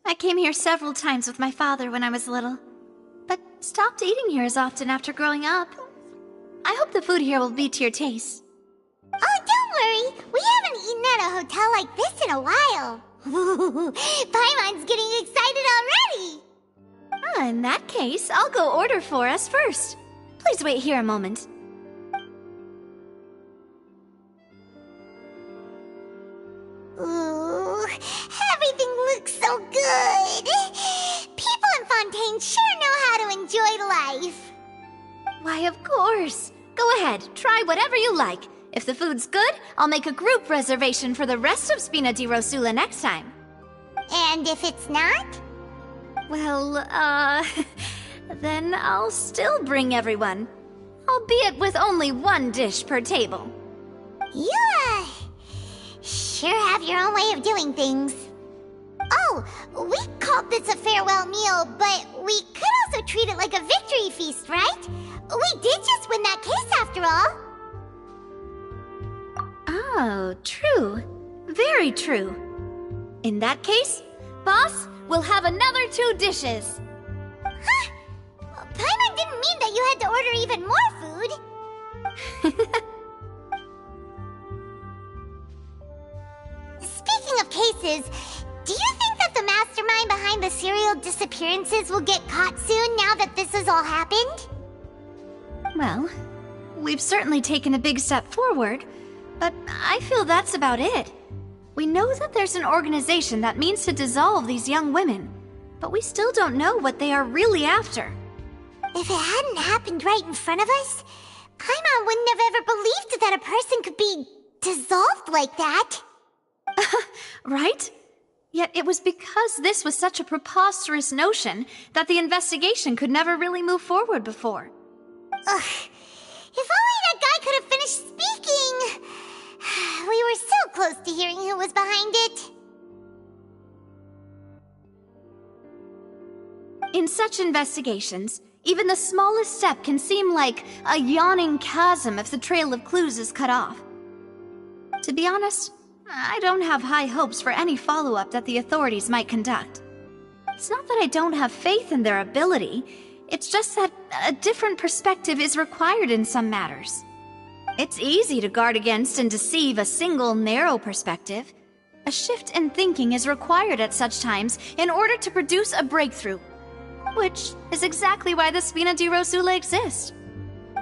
I came here several times with my father when I was little, but stopped eating here as often after growing up. I hope the food here will be to your taste. Oh, don't worry. We haven't eaten at a hotel like this in a while. Paimon's getting excited already. In that case, I'll go order for us first. Please wait here a moment. Ooh, everything looks so good. People in Fontaine sure know how to enjoy life. Why, of course. Go ahead, try whatever you like. If the food's good, I'll make a group reservation for the rest of Spina di Rosula next time. And if it's not? Well, then I'll still bring everyone. Albeit with only one dish per table. You, sure have your own way of doing things. Oh, we called this a farewell meal, but we could also treat it like a victory feast, right? We did just win that case after all. Oh, true. Very true. In that case, boss, we'll have another 2 dishes. Huh? Paimon didn't mean that you had to order even more food. Speaking of cases, do you think that the mastermind behind the serial disappearances will get caught soon now that this has all happened? Well, we've certainly taken a big step forward, but I feel that's about it. We know that there's an organization that means to dissolve these young women, but we still don't know what they are really after. If it hadn't happened right in front of us, Paimon wouldn't have ever believed that a person could be dissolved like that. Right? Yet it was because this was such a preposterous notion that the investigation could never really move forward before. Ugh. If only that guy could have finished speaking! We were so close to hearing who was behind it. In such investigations, even the smallest step can seem like a yawning chasm if the trail of clues is cut off. To be honest, I don't have high hopes for any follow-up that the authorities might conduct. It's not that I don't have faith in their ability, it's just that a different perspective is required in some matters. It's easy to guard against and deceive a single narrow perspective. A shift in thinking is required at such times in order to produce a breakthrough, which is exactly why the Spina di Rosula exist.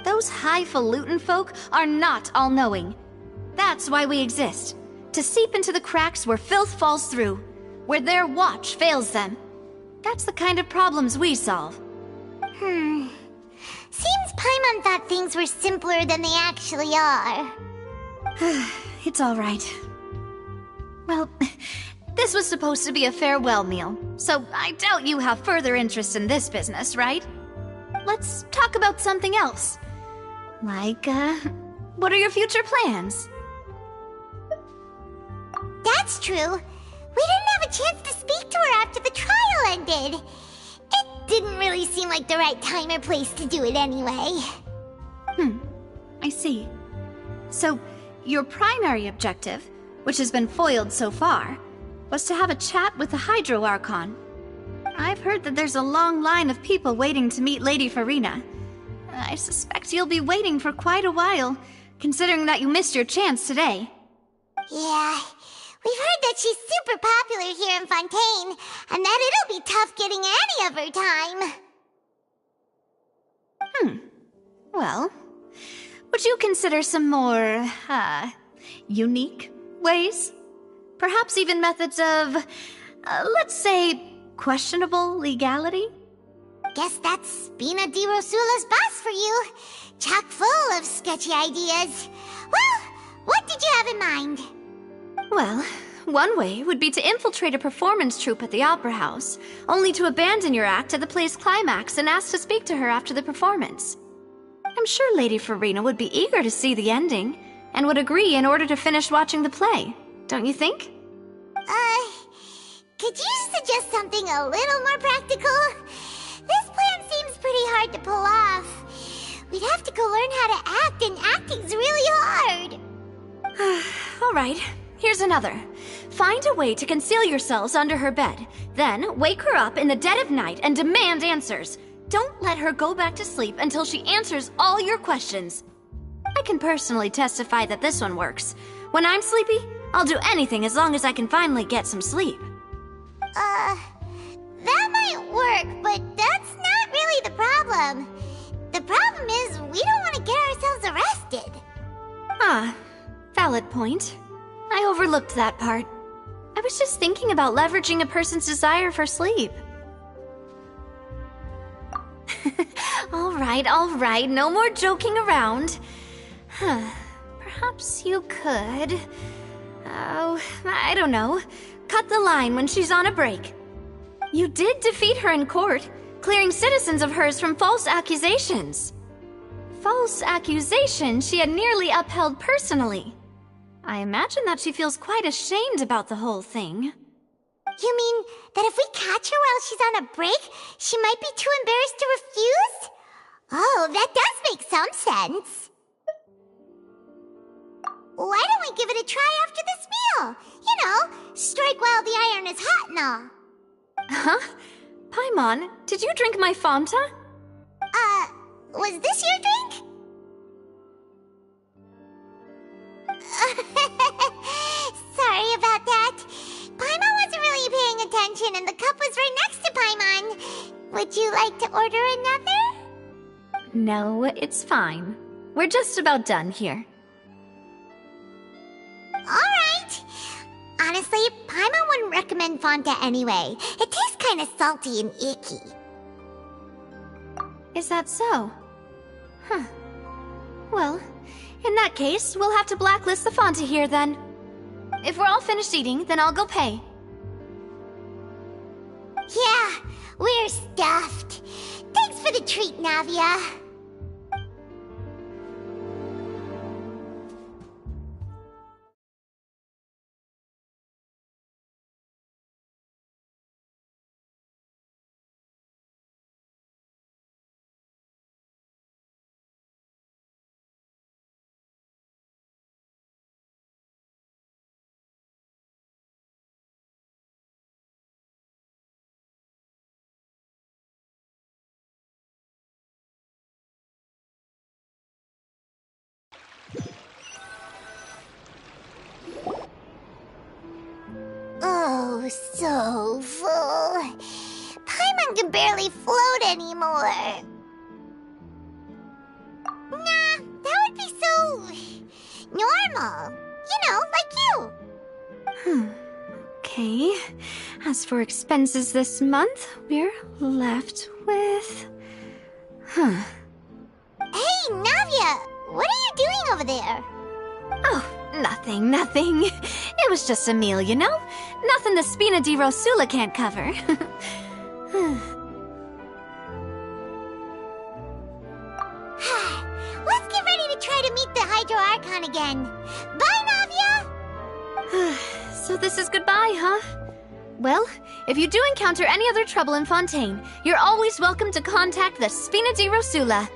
Those highfalutin folk are not all-knowing. That's why we exist, to seep into the cracks where filth falls through, where their watch fails them. That's the kind of problems we solve. Seems Paimon thought things were simpler than they actually are. It's all right. Well, this was supposed to be a farewell meal, so I doubt you have further interest in this business, right? Let's talk about something else. Like, what are your future plans? That's true. We didn't have a chance to speak to her after the trial ended. It didn't really seem like the right time or place to do it anyway. I see. So, your primary objective, which has been foiled so far, was to have a chat with the Hydro Archon. I've heard that there's a long line of people waiting to meet Lady Farina. I suspect you'll be waiting for quite a while, considering that you missed your chance today. Yeah, we've heard that she's super popular here in Fontaine, and that it'll be tough getting any of her time. Well, would you consider some more, unique ways? Perhaps even methods of, let's say, questionable legality? Guess that's Spina di Rosula's boss for you. Chock full of sketchy ideas. Well, what did you have in mind? Well, one way would be to infiltrate a performance troupe at the Opera House, only to abandon your act at the play's climax and ask to speak to her after the performance. I'm sure Lady Farina would be eager to see the ending, and would agree in order to finish watching the play, don't you think? Could you suggest something a little more practical? This plan seems pretty hard to pull off. We'd have to go learn how to act, and acting's really hard. All right, Here's another. Find a way to conceal yourselves under her bed. Then wake her up in the dead of night and demand answers. Don't let her go back to sleep until she answers all your questions. I can personally testify that this one works. When I'm sleepy, I'll do anything as long as I can finally get some sleep. That might work, but that's not really the problem. The problem is we don't want to get ourselves arrested. Ah, valid point. I overlooked that part. I was just thinking about leveraging a person's desire for sleep. All right, no more joking around. Perhaps you could... Oh, I don't know. Cut the line when she's on a break. You did defeat her in court, clearing citizens of hers from false accusations. False accusations she had nearly upheld personally. I imagine that she feels quite ashamed about the whole thing. You mean that if we catch her while she's on a break, she might be too embarrassed to refuse? Oh, that does make some sense. Why don't we give it a try after this meal? You know, strike while the iron is hot and all. Huh? Paimon, did you drink my Fanta? Was this your drink? Sorry about that. Paimon wasn't really paying attention and the cup was right next to Paimon. Would you like to order another? No, it's fine. We're just about done here. Alright. Honestly, Paimon wouldn't recommend Fanta anyway. It tastes kind of salty and icky. Is that so? Huh. Well, in that case, we'll have to blacklist the Fanta here then. If we're all finished eating, then I'll go pay. Yeah, we're stuffed. Thanks for the treat, Navia. Oh, so full. Paimon can barely float anymore. Nah, that would be so... normal. You know, like you. Okay. As for expenses this month, we're left with... Hey, Navia! What are you doing over there? Oh, nothing. It was just a meal, you know? Nothing the Spina di Rosula can't cover. Let's get ready to try to meet the Hydro Archon again. Bye, Navia! So this is goodbye, huh? Well, if you do encounter any other trouble in Fontaine, you're always welcome to contact the Spina di Rosula.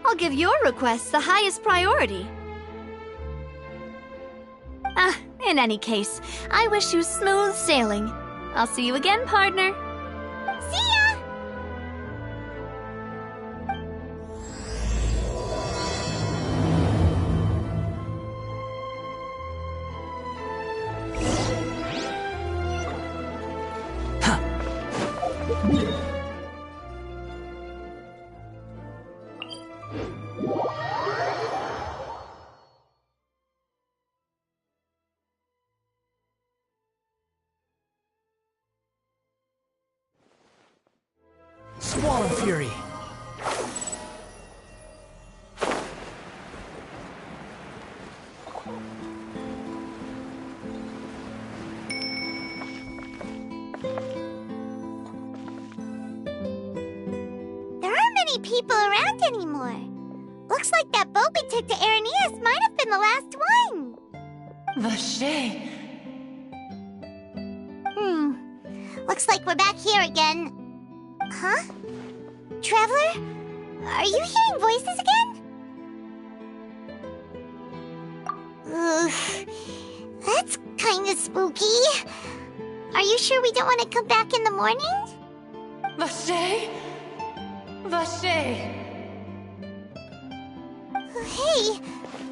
I'll give your requests the highest priority. In any case, I wish you smooth sailing. I'll see you again, partner. See ya! Squall and Fury. There aren't many people around anymore. Looks like that boat we took to Araneus might have been the last one. Vache. Looks like we're back here again. Huh? Traveler? Are you hearing voices again? Ugh, that's kind kinda spooky. Are you sure we don't want to come back in the morning? Vache? Vache! Hey,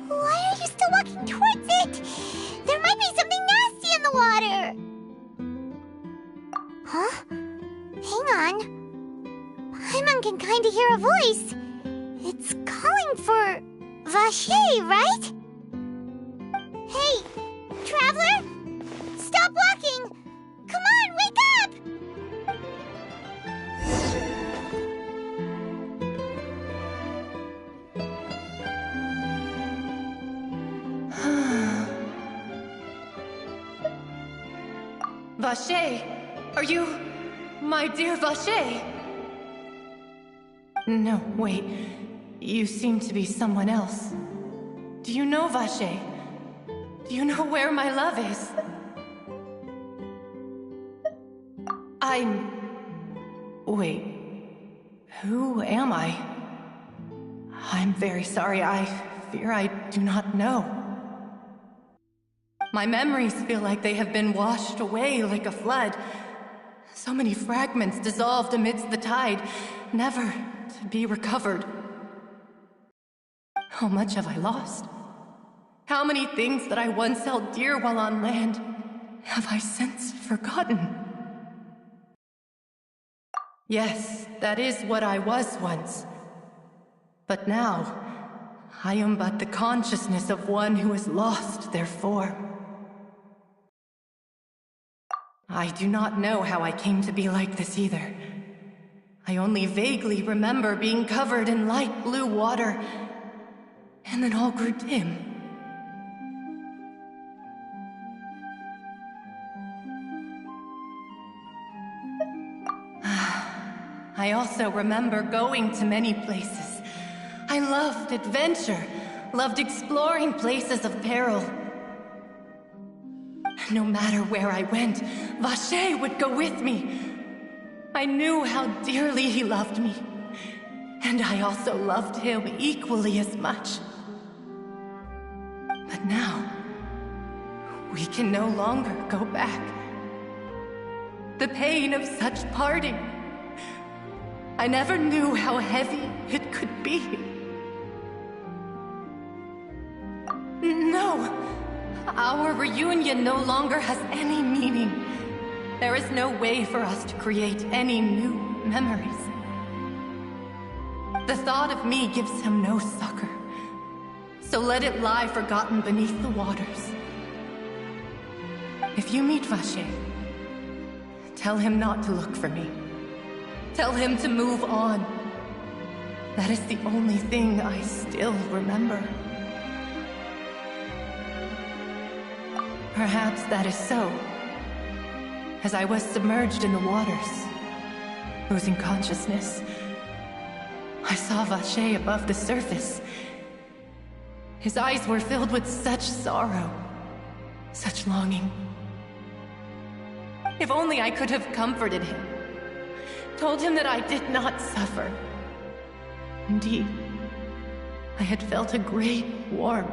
why are you still walking towards it? There might be something nasty in the water. Huh? Hang on. Paimon can kinda hear a voice. It's calling for Vache, right? Hey, traveler! Stop walking! Come on, wake up! Vache! Are you... my dear Vache? No, wait. You seem to be someone else. Do you know Vache? Do you know where my love is? Wait. Who am I? I'm very sorry. I fear I do not know. My memories feel like they have been washed away like a flood. So many fragments dissolved amidst the tide, never to be recovered. How much have I lost? How many things that I once held dear while on land have I since forgotten? Yes, that is what I was once. But now, I am but the consciousness of one who has lost their form. I do not know how I came to be like this either. I only vaguely remember being covered in light blue water, and then all grew dim. I also remember going to many places. I loved adventure, loved exploring places of peril. No matter where I went, Vache would go with me. I knew how dearly he loved me, and I also loved him equally as much. But now, we can no longer go back. The pain of such parting, I never knew how heavy it could be. No! Our reunion no longer has any meaning. There is no way for us to create any new memories. The thought of me gives him no succor, so let it lie forgotten beneath the waters. If you meet Vache, tell him not to look for me. Tell him to move on. That is the only thing I still remember. Perhaps that is so. As I was submerged in the waters, losing consciousness, I saw Vache above the surface. His eyes were filled with such sorrow, such longing. If only I could have comforted him, told him that I did not suffer. Indeed, I had felt a great warmth.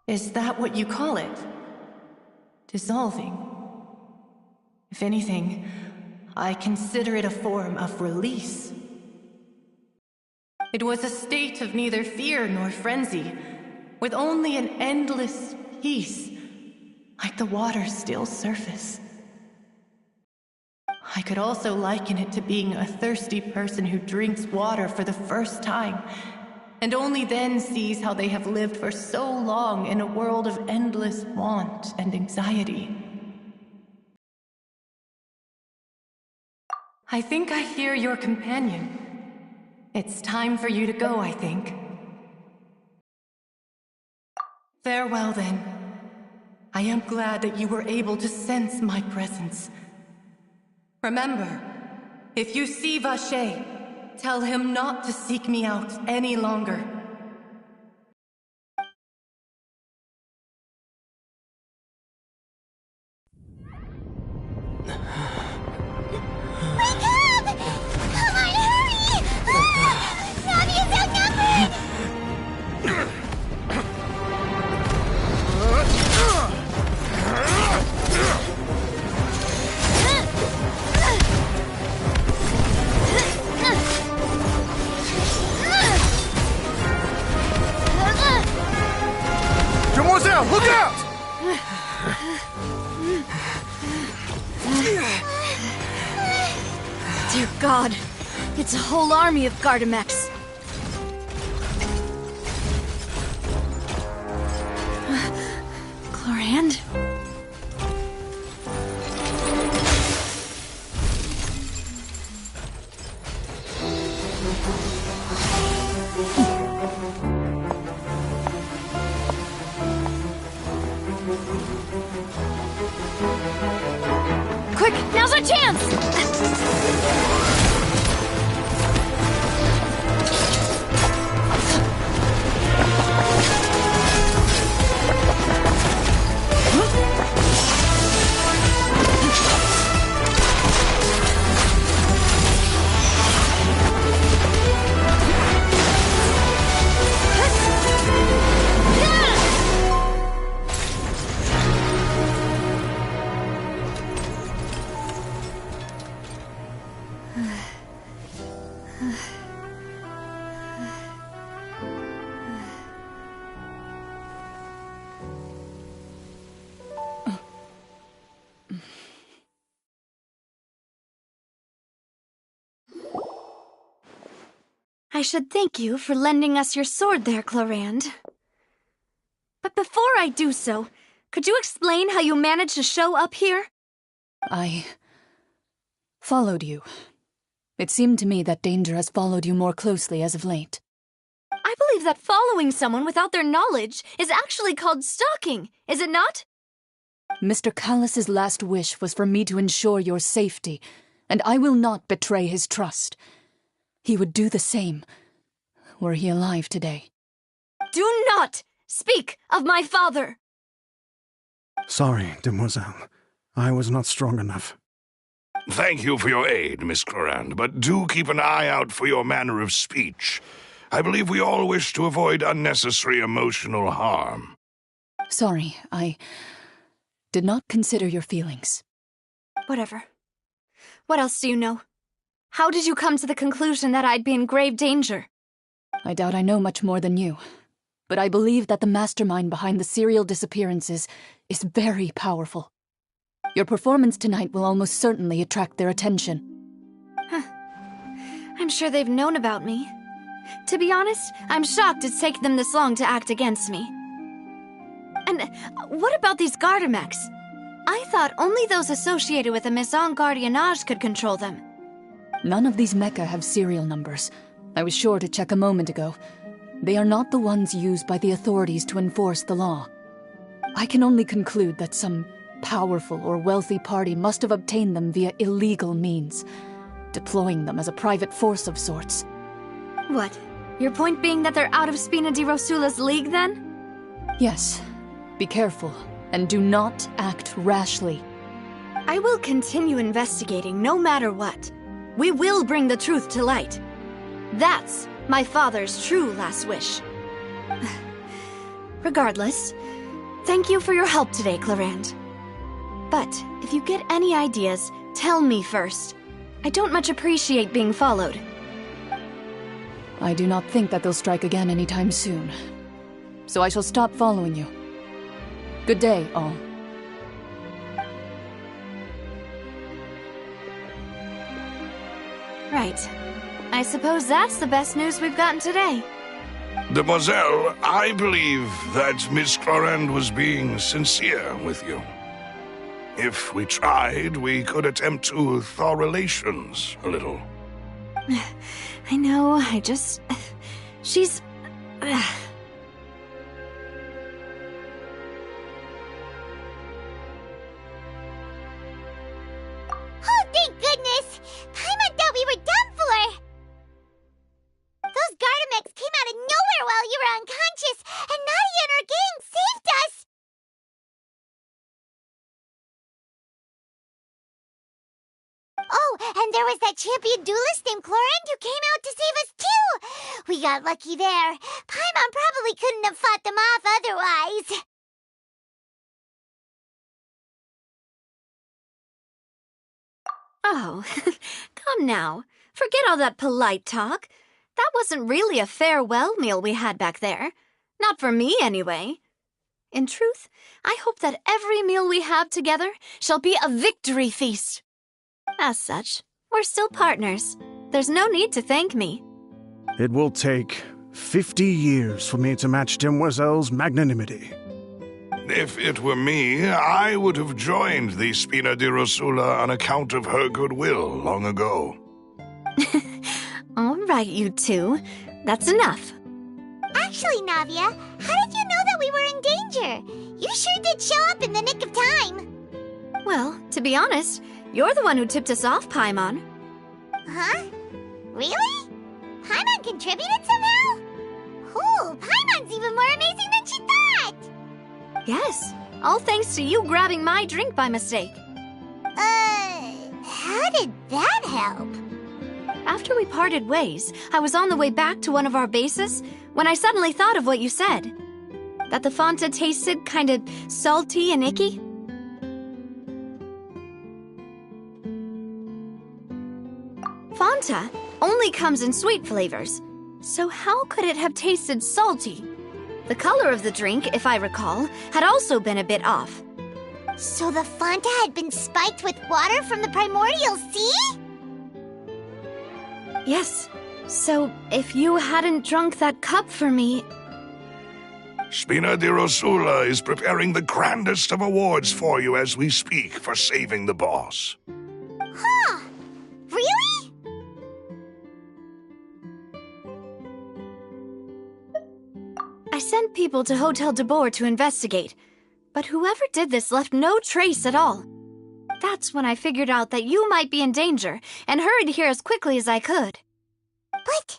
Is that what you call it? Dissolving? If anything, I consider it a form of release. It was a state of neither fear nor frenzy, with only an endless peace, like the water's still surface. I could also liken it to being a thirsty person who drinks water for the first time, and only then sees how they have lived for so long in a world of endless want and anxiety. I think I hear your companion. It's time for you to go, I think. Farewell, then. I am glad that you were able to sense my presence. Remember, if you see Vache, tell him not to seek me out any longer. Wake up! Come on, hurry! Navi is outnumbered! Dear God, it's a whole army of Gardamex. Chlorand? Quick, now's our chance! I should thank you for lending us your sword there, Chlorand. But before I do so, could you explain how you managed to show up here? I followed you. It seemed to me that danger has followed you more closely as of late. I believe that following someone without their knowledge is actually called stalking, is it not? Mr. Callus's last wish was for me to ensure your safety, and I will not betray his trust. He would do the same, were he alive today. Do not speak of my father! Sorry, demoiselle. I was not strong enough. Thank you for your aid, Miss Chlorand, but do keep an eye out for your manner of speech. I believe we all wish to avoid unnecessary emotional harm. Sorry, I did not consider your feelings. Whatever. What else do you know? How did you come to the conclusion that I'd be in grave danger? I doubt I know much more than you, but I believe that the mastermind behind the serial disappearances is very powerful. Your performance tonight will almost certainly attract their attention. I'm sure they've known about me. To be honest, I'm shocked it's taken them this long to act against me. And what about these Gardamex? I thought only those associated with the Maison Gardiennage could control them. None of these mecha have serial numbers. I was sure to check a moment ago. They are not the ones used by the authorities to enforce the law. I can only conclude that some powerful or wealthy party must have obtained them via illegal means, deploying them as a private force of sorts. What? Your point being that they're out of Spina di Rosula's league, then? Yes. Be careful, and do not act rashly. I will continue investigating no matter what. We will bring the truth to light. That's my father's true last wish. Regardless, thank you for your help today, Chlorand. But if you get any ideas, tell me first. I don't much appreciate being followed. I do not think that they'll strike again anytime soon. So I shall stop following you. Good day, all. Right. I suppose that's the best news we've gotten today. Demoiselle, I believe that Miss Chlorand was being sincere with you. If we tried, we could attempt to thaw relations a little. I know, she's... Oh, thank goodness! Paimon thought we were done for! Those Gardamex came out of nowhere while you were unconscious, and Nadia and her gang saved us! Oh, and there was that champion duelist named Chlorand who came out to save us too! We got lucky there. Paimon probably couldn't have fought them off otherwise. Oh, come now. Forget all that polite talk. That wasn't really a farewell meal we had back there. Not for me, anyway. In truth, I hope that every meal we have together shall be a victory feast. As such, we're still partners. There's no need to thank me. It will take 50 years for me to match Demoiselle's magnanimity. If it were me, I would have joined the Spina di Rosula on account of her goodwill long ago. All right, you two. That's enough. Actually, Navia, how did you know that we were in danger? You sure did show up in the nick of time. Well, to be honest, you're the one who tipped us off, Paimon. Huh? Really? Paimon contributed somehow? Ooh, Paimon's even more amazing than she thought! Yes, all thanks to you grabbing my drink by mistake. How did that help? After we parted ways, I was on the way back to one of our bases when I suddenly thought of what you said. That the Fanta tasted kind of salty and icky. Fanta only comes in sweet flavors, so how could it have tasted salty? The color of the drink, if I recall, had also been a bit off. So the Fanta had been spiked with water from the primordial sea? Yes, so if you hadn't drunk that cup for me... Spina di Rosula is preparing the grandest of awards for you as we speak for saving the boss. Huh. Really? I sent people to Hotel de Boer to investigate, but whoever did this left no trace at all. That's when I figured out that you might be in danger and hurried here as quickly as I could. But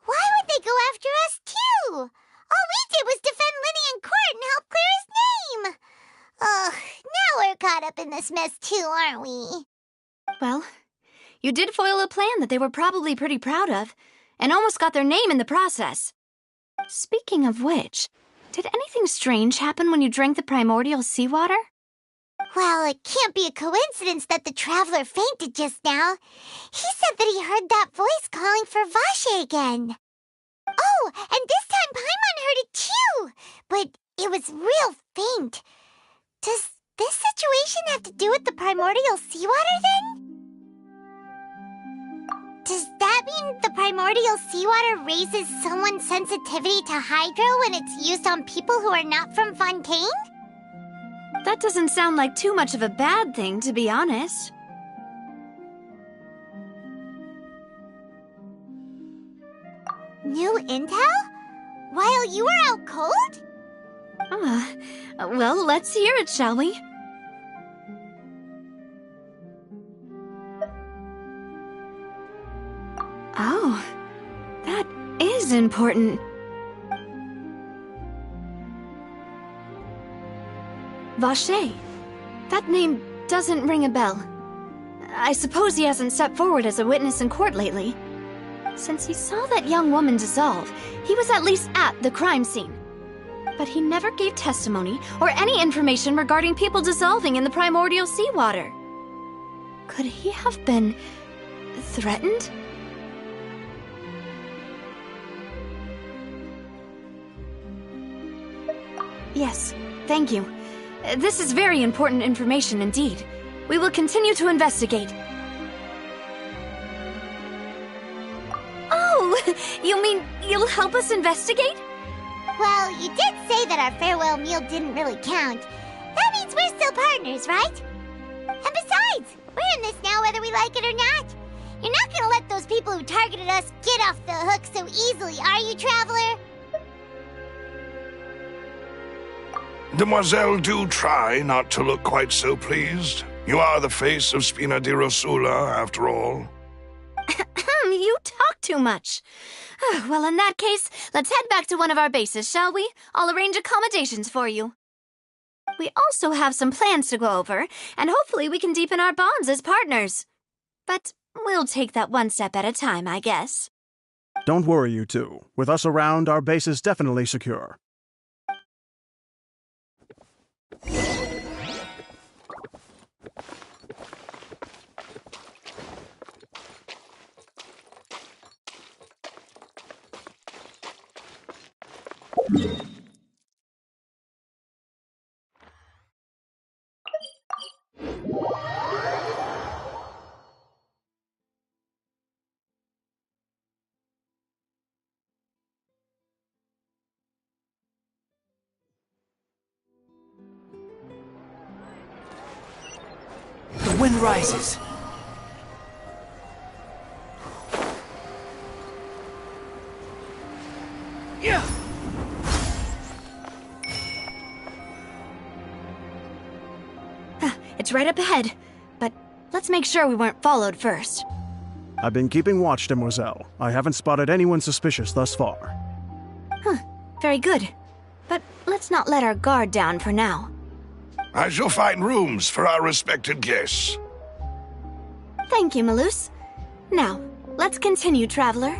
why would they go after us too? All we did was defend Linny in court and help clear his name. Ugh, now we're caught up in this mess too, aren't we? Well, you did foil a plan that they were probably pretty proud of, and almost got their name in the process. Speaking of which, did anything strange happen when you drank the primordial seawater? Well, it can't be a coincidence that the traveler fainted just now. He said that he heard that voice calling for Vache again. Oh, and this time Paimon heard it too, but it was real faint. Does this situation have to do with the primordial seawater then? Does that mean the primordial seawater raises someone's sensitivity to hydro when it's used on people who are not from Fontaine? That doesn't sound like too much of a bad thing, to be honest. New intel? While you were out cold? Well, let's hear it, shall we? Oh, that is important. Vache. That name doesn't ring a bell. I suppose he hasn't stepped forward as a witness in court lately. Since he saw that young woman dissolve, he was at least at the crime scene. But he never gave testimony or any information regarding people dissolving in the primordial seawater. Could he have been threatened? Yes, thank you. This is very important information indeed. We will continue to investigate. Oh, you mean you'll help us investigate? Well, you did say that our farewell meal didn't really count. That means we're still partners, right? And besides, we're in this now whether we like it or not. You're not gonna let those people who targeted us get off the hook so easily, are you, Traveler? Demoiselle, do try not to look quite so pleased. You are the face of Spina di Rosula, after all. You talk too much. Well, in that case, let's head back to one of our bases, shall we? I'll arrange accommodations for you. We also have some plans to go over, and hopefully we can deepen our bonds as partners. But we'll take that one step at a time, I guess. Don't worry, you two. With us around, our base is definitely secure. wind rises. Yeah. It's right up ahead, but let's make sure we weren't followed first. I've been keeping watch, Demoiselle. I haven't spotted anyone suspicious thus far. Very good. But let's not let our guard down for now. I shall find rooms for our respected guests. Thank you, Malus. Now, let's continue, traveler.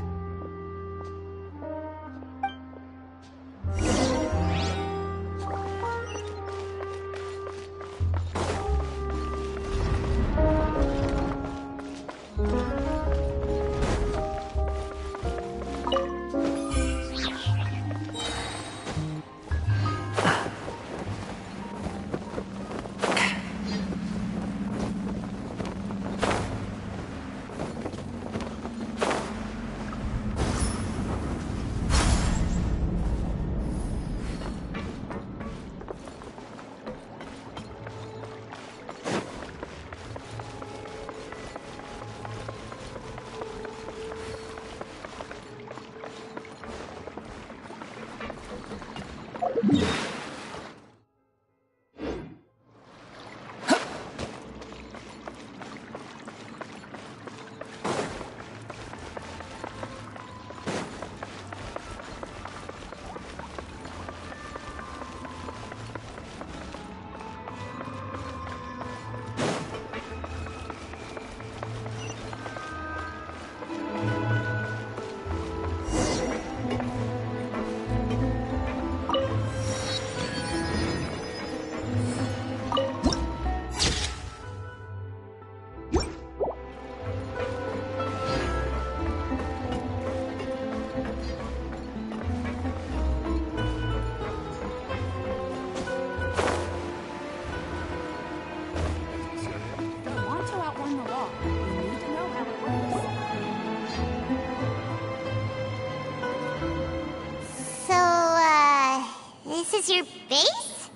This is your base?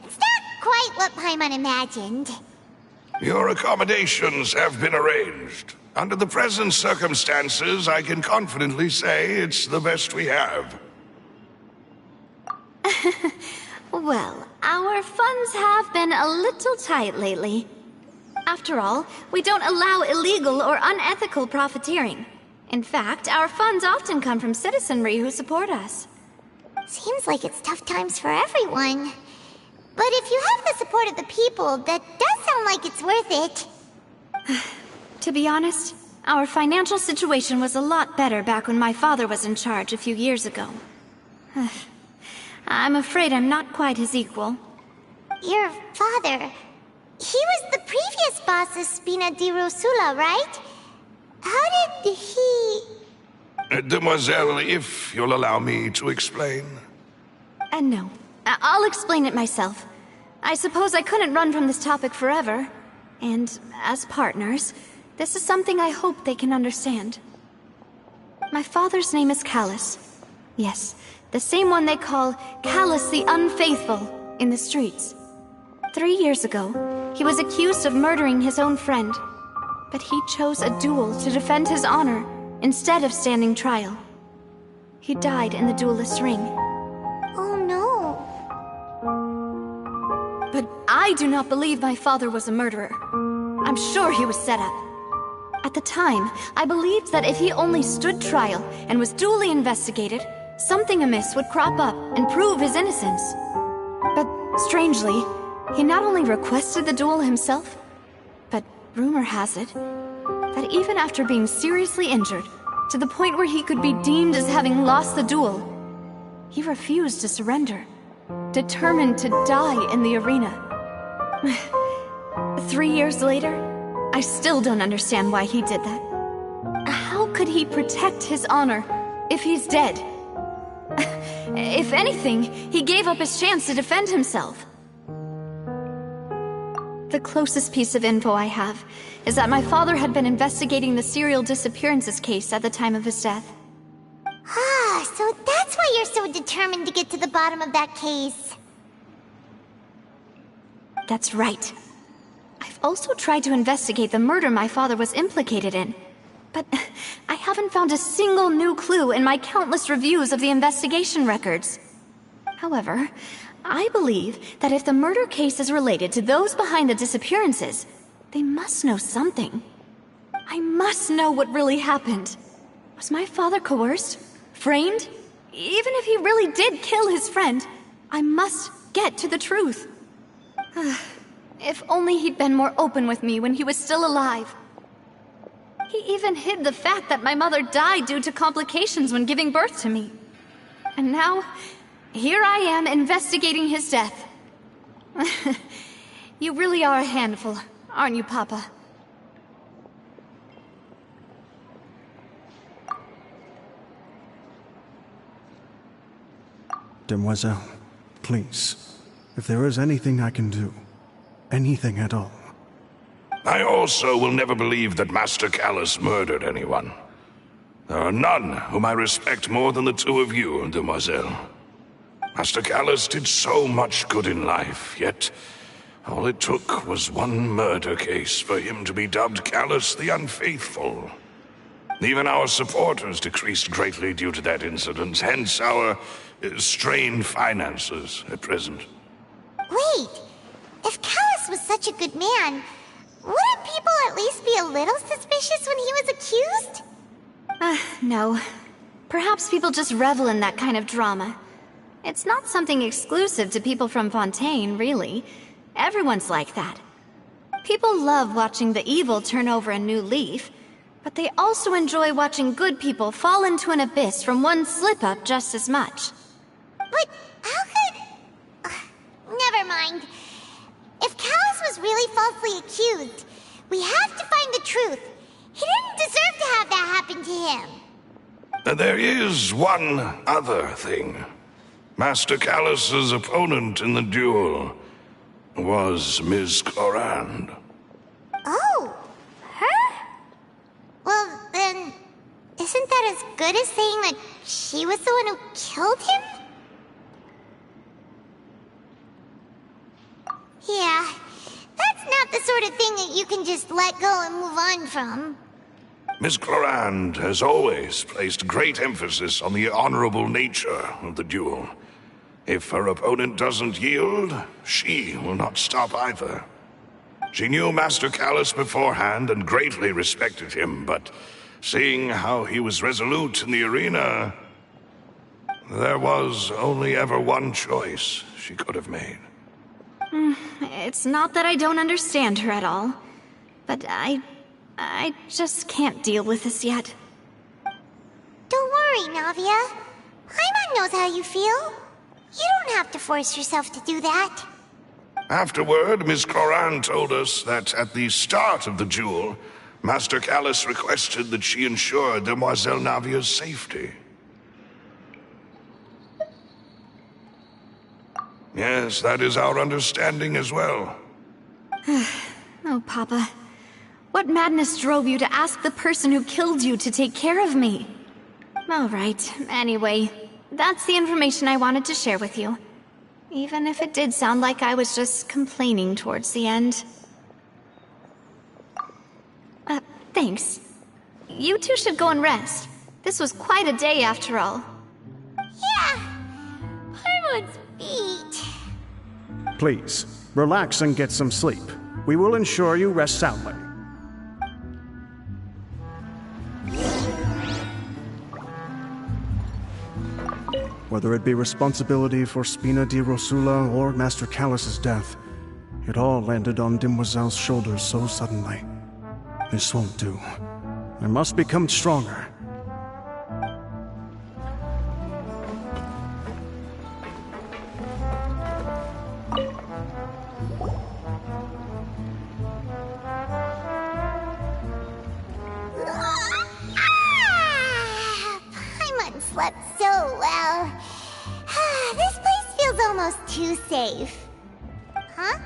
It's not quite what Paimon imagined. Your accommodations have been arranged. Under the present circumstances, I can confidently say it's the best we have. Well, our funds have been a little tight lately. After all, we don't allow illegal or unethical profiteering. In fact, our funds often come from citizenry who support us. Seems like it's tough times for everyone. But if you have the support of the people, that does sound like it's worth it. To be honest, our financial situation was a lot better back when my father was in charge a few years ago. I'm afraid I'm not quite his equal. Your father... he was the previous boss of Spina di Rosula, right? How did he... Demoiselle, if you'll allow me to explain. No. I'll explain it myself. I suppose I couldn't run from this topic forever. And as partners, this is something I hope they can understand. My father's name is Callus. Yes, the same one they call Callus the Unfaithful in the streets. 3 years ago, he was accused of murdering his own friend. But he chose a duel to defend his honor instead of standing trial. He died in the duelist's ring. Oh no. But I do not believe my father was a murderer. I'm sure he was set up. At the time, I believed that if he only stood trial and was duly investigated, something amiss would crop up and prove his innocence. But strangely, he not only requested the duel himself, but rumor has it that even after being seriously injured, to the point where he could be deemed as having lost the duel, he refused to surrender, determined to die in the arena. 3 years later, I still don't understand why he did that. How could he protect his honor if he's dead? If anything, he gave up his chance to defend himself. The closest piece of info I have is that my father had been investigating the serial disappearances case at the time of his death. Ah, so that's why you're so determined to get to the bottom of that case. That's right. I've also tried to investigate the murder my father was implicated in. But I haven't found a single new clue in my countless reviews of the investigation records. However, I believe that if the murder case is related to those behind the disappearances, they must know something. I must know what really happened. Was my father coerced? Framed? Even if he really did kill his friend, I must get to the truth. If only he'd been more open with me when he was still alive. He even hid the fact that my mother died due to complications when giving birth to me. And now, here I am investigating his death. You really are a handful, aren't you, Papa? Demoiselle, please, if there is anything I can do, anything at all. I also will never believe that Master Callus murdered anyone. There are none whom I respect more than the two of you, Demoiselle. Master Callus did so much good in life, yet all it took was one murder case for him to be dubbed Callus the Unfaithful. Even our supporters decreased greatly due to that incident, hence our strained finances at present. Wait, if Callus was such a good man, wouldn't people at least be a little suspicious when he was accused? No. Perhaps people just revel in that kind of drama. It's not something exclusive to people from Fontaine, really. Everyone's like that. People love watching the evil turn over a new leaf, but they also enjoy watching good people fall into an abyss from one slip-up just as much. But how could... never mind. If Callus was really falsely accused, we have to find the truth. He didn't deserve to have that happen to him. There is one other thing. Master Callus's opponent in the duel was Ms. Clorand. Oh, her? Well, then, isn't that as good as saying that she was the one who killed him? Yeah, that's not the sort of thing that you can just let go and move on from. Ms. Clorand has always placed great emphasis on the honorable nature of the duel. If her opponent doesn't yield, she will not stop either. She knew Master Callus beforehand and greatly respected him, but seeing how he was resolute in the arena, there was only ever one choice she could have made. It's not that I don't understand her at all, but I just can't deal with this yet. Don't worry, Navia. Paimon knows how you feel. You don't have to force yourself to do that. Afterward, Ms. Clorand told us that at the start of the duel, Master Callus requested that she ensure Demoiselle Navia's safety. Yes, that is our understanding as well. Oh, Papa. What madness drove you to ask the person who killed you to take care of me? All right, anyway, that's the information I wanted to share with you. Even if it did sound like I was just complaining towards the end. Thanks. You two should go and rest. This was quite a day after all. Yeah, Paimon's beat. Please, relax and get some sleep. We will ensure you rest soundly. Whether it be responsibility for Spina di Rosula or Master Callus's death, it all landed on Demoiselle's shoulders so suddenly. This won't do. I must become stronger. Paimon slept so well. This place feels almost too safe. Huh?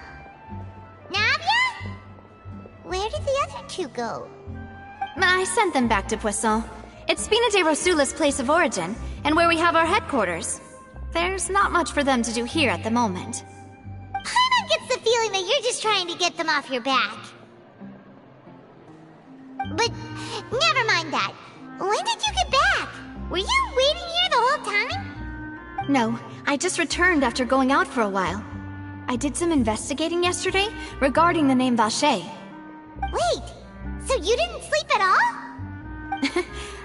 Navia? Where did the other two go? I sent them back to Poisson. It's Spina di Rosula's place of origin, and where we have our headquarters. There's not much for them to do here at the moment. Paimon gets the feeling that you're just trying to get them off your back. But never mind that. When did you get back? Were you waiting here the whole time? No, I just returned after going out for a while. I did some investigating yesterday regarding the name Vache. Wait, so you didn't sleep at all?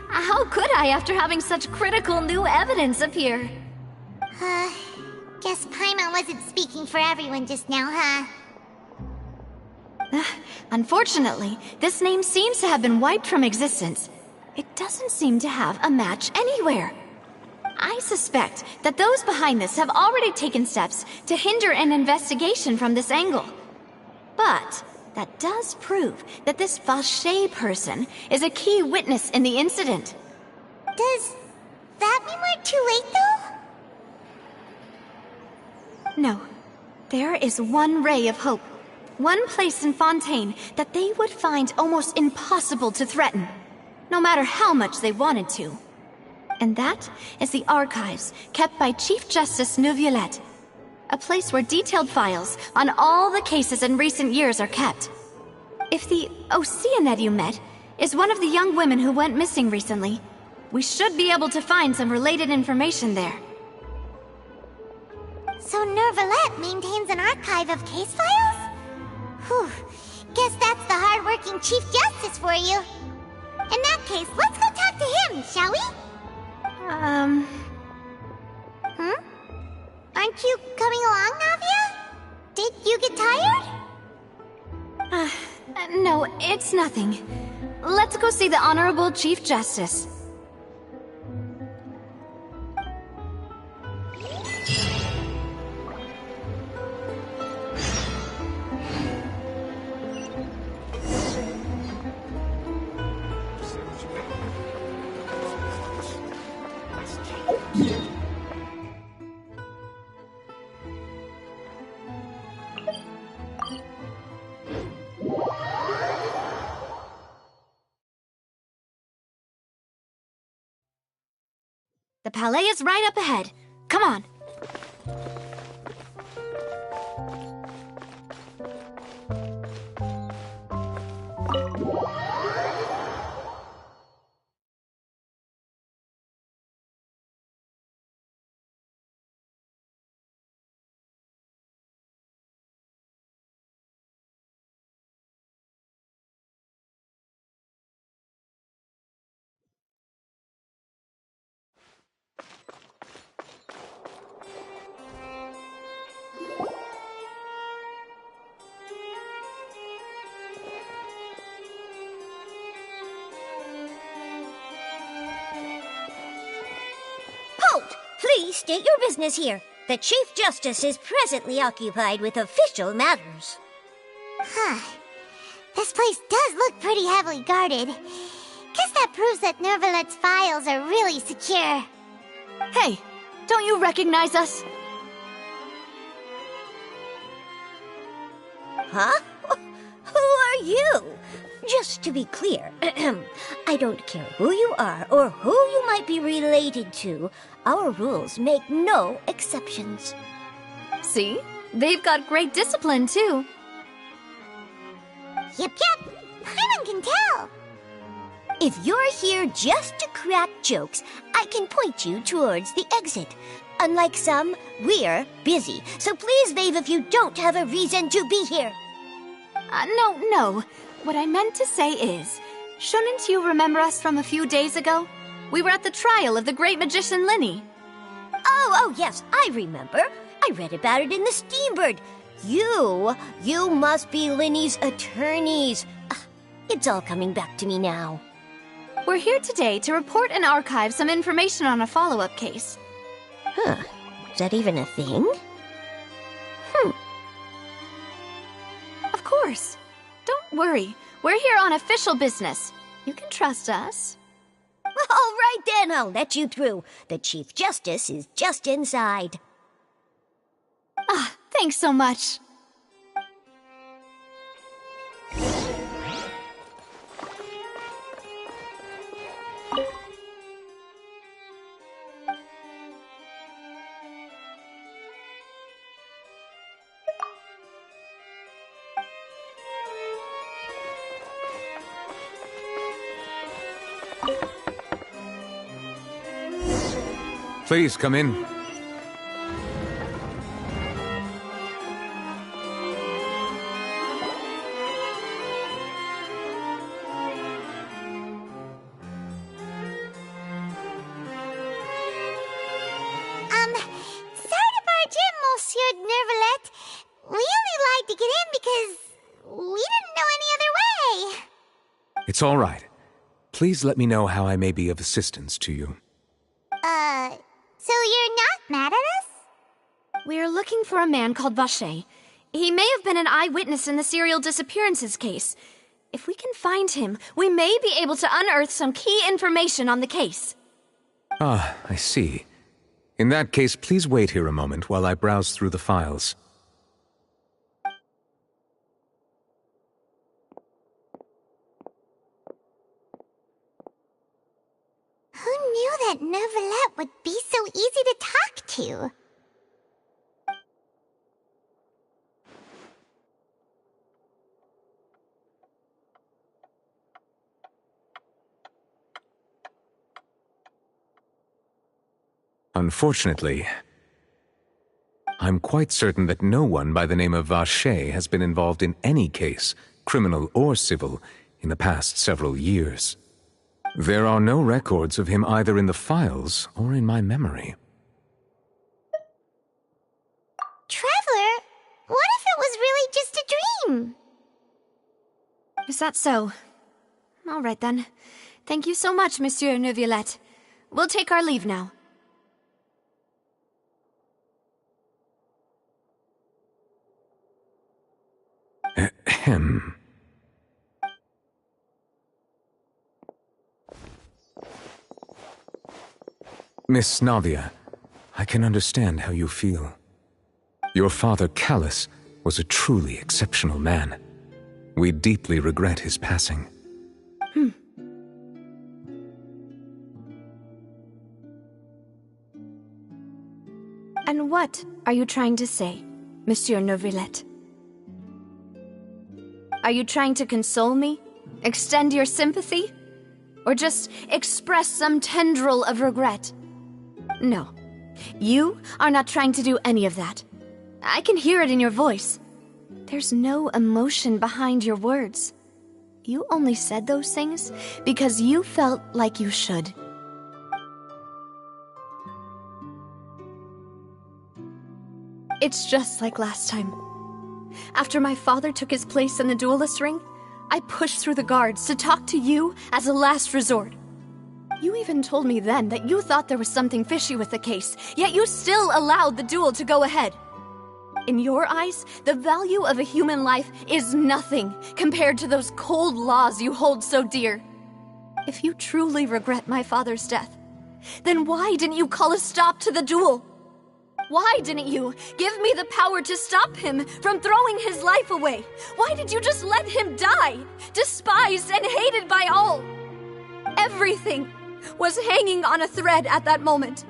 How could I after having such critical new evidence appear? Guess Paimon wasn't speaking for everyone just now, huh? Unfortunately, this name seems to have been wiped from existence. It doesn't seem to have a match anywhere. I suspect that those behind this have already taken steps to hinder an investigation from this angle. But that does prove that this Vache person is a key witness in the incident. Does that mean we're too late, though? No. There is one ray of hope. One place in Fontaine that they would find almost impossible to threaten, no matter how much they wanted to. And that is the archives kept by Chief Justice Neuvillette, a place where detailed files on all the cases in recent years are kept. If the Oceanid you met is one of the young women who went missing recently, we should be able to find some related information there. So Neuvillette maintains an archive of case files? Whew, guess that's the hard-working Chief Justice for you. In that case, let's go talk to him, shall we? Aren't you coming along, Navia? Did you get tired? No, it's nothing. Let's go see the Honorable Chief Justice. The Palais is right up ahead. Come on. Halt! Please state your business here. The Chief Justice is presently occupied with official matters. Huh. This place does look pretty heavily guarded. Guess that proves that Neuvillette's files are really secure. Hey, don't you recognize us? Huh? Who are you? Just to be clear, I don't care who you are or who you might be related to. Our rules make no exceptions. See? They've got great discipline, too. Yep. Paimon can tell. If you're here just to crack jokes, I can point you towards the exit. Unlike some, we're busy, so please leave if you don't have a reason to be here. No. What I meant to say is, shouldn't you remember us from a few days ago? We were at the trial of the great magician Linny. Oh, yes, I remember. I read about it in the Steambird. You must be Linny's attorneys. It's all coming back to me now. We're here today to report and archive some information on a follow-up case. Huh. Is that even a thing? Of course. Don't worry. We're here on official business. You can trust us. All right then, I'll let you through. The Chief Justice is just inside. Thanks so much. Please come in. Sorry to barge in, Monsieur Nervalet. We only lied to get in because we didn't know any other way. It's all right. Please let me know how I may be of assistance to you. So you're not mad at us? We're looking for a man called Vacher. He may have been an eyewitness in the serial disappearances case. If we can find him, we may be able to unearth some key information on the case. Ah, I see. In that case, please wait here a moment while I browse through the files. Who knew that Nervalet would be so easy to talk to? Unfortunately, I'm quite certain that no one by the name of Vacher has been involved in any case, criminal or civil, in the past several years. There are no records of him either in the files or in my memory. Traveler, what if it was really just a dream? Is that so? All right then. Thank you so much, Monsieur Neuvillette. We'll take our leave now. Ahem. Miss Navia, I can understand how you feel. Your father, Callus, was a truly exceptional man. We deeply regret his passing. And what are you trying to say, Monsieur Neuvillette? Are you trying to console me? Extend your sympathy? Or just express some tendril of regret? No. You are not trying to do any of that. I can hear it in your voice. There's no emotion behind your words. You only said those things because you felt like you should. It's just like last time. After my father took his place in the duelist ring, I pushed through the guards to talk to you as a last resort. You even told me then that you thought there was something fishy with the case, yet you still allowed the duel to go ahead. In your eyes, the value of a human life is nothing compared to those cold laws you hold so dear. If you truly regret my father's death, then why didn't you call a stop to the duel? Why didn't you give me the power to stop him from throwing his life away? Why did you just let him die, despised and hated by all? Everything was hanging on a thread at that moment.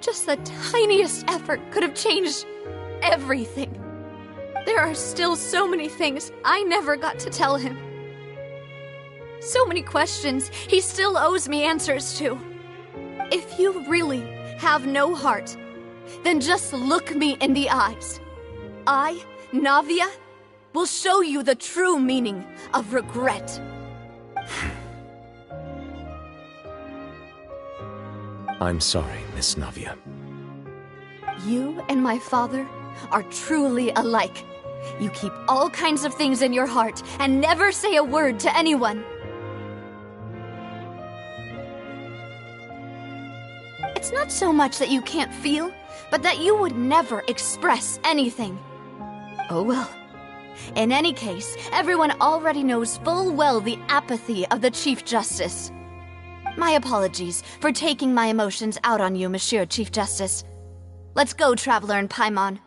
Just the tiniest effort could have changed everything. There are still so many things I never got to tell him. So many questions he still owes me answers to. If you really have no heart, then just look me in the eyes. I, Navia, will show you the true meaning of regret. I'm sorry, Miss Navia. You and my father are truly alike. You keep all kinds of things in your heart and never say a word to anyone. It's not so much that you can't feel, but that you would never express anything. Oh well. In any case, everyone already knows full well the apathy of the Chief Justice. My apologies for taking my emotions out on you, Monsieur Chief Justice. Let's go, Traveler and Paimon.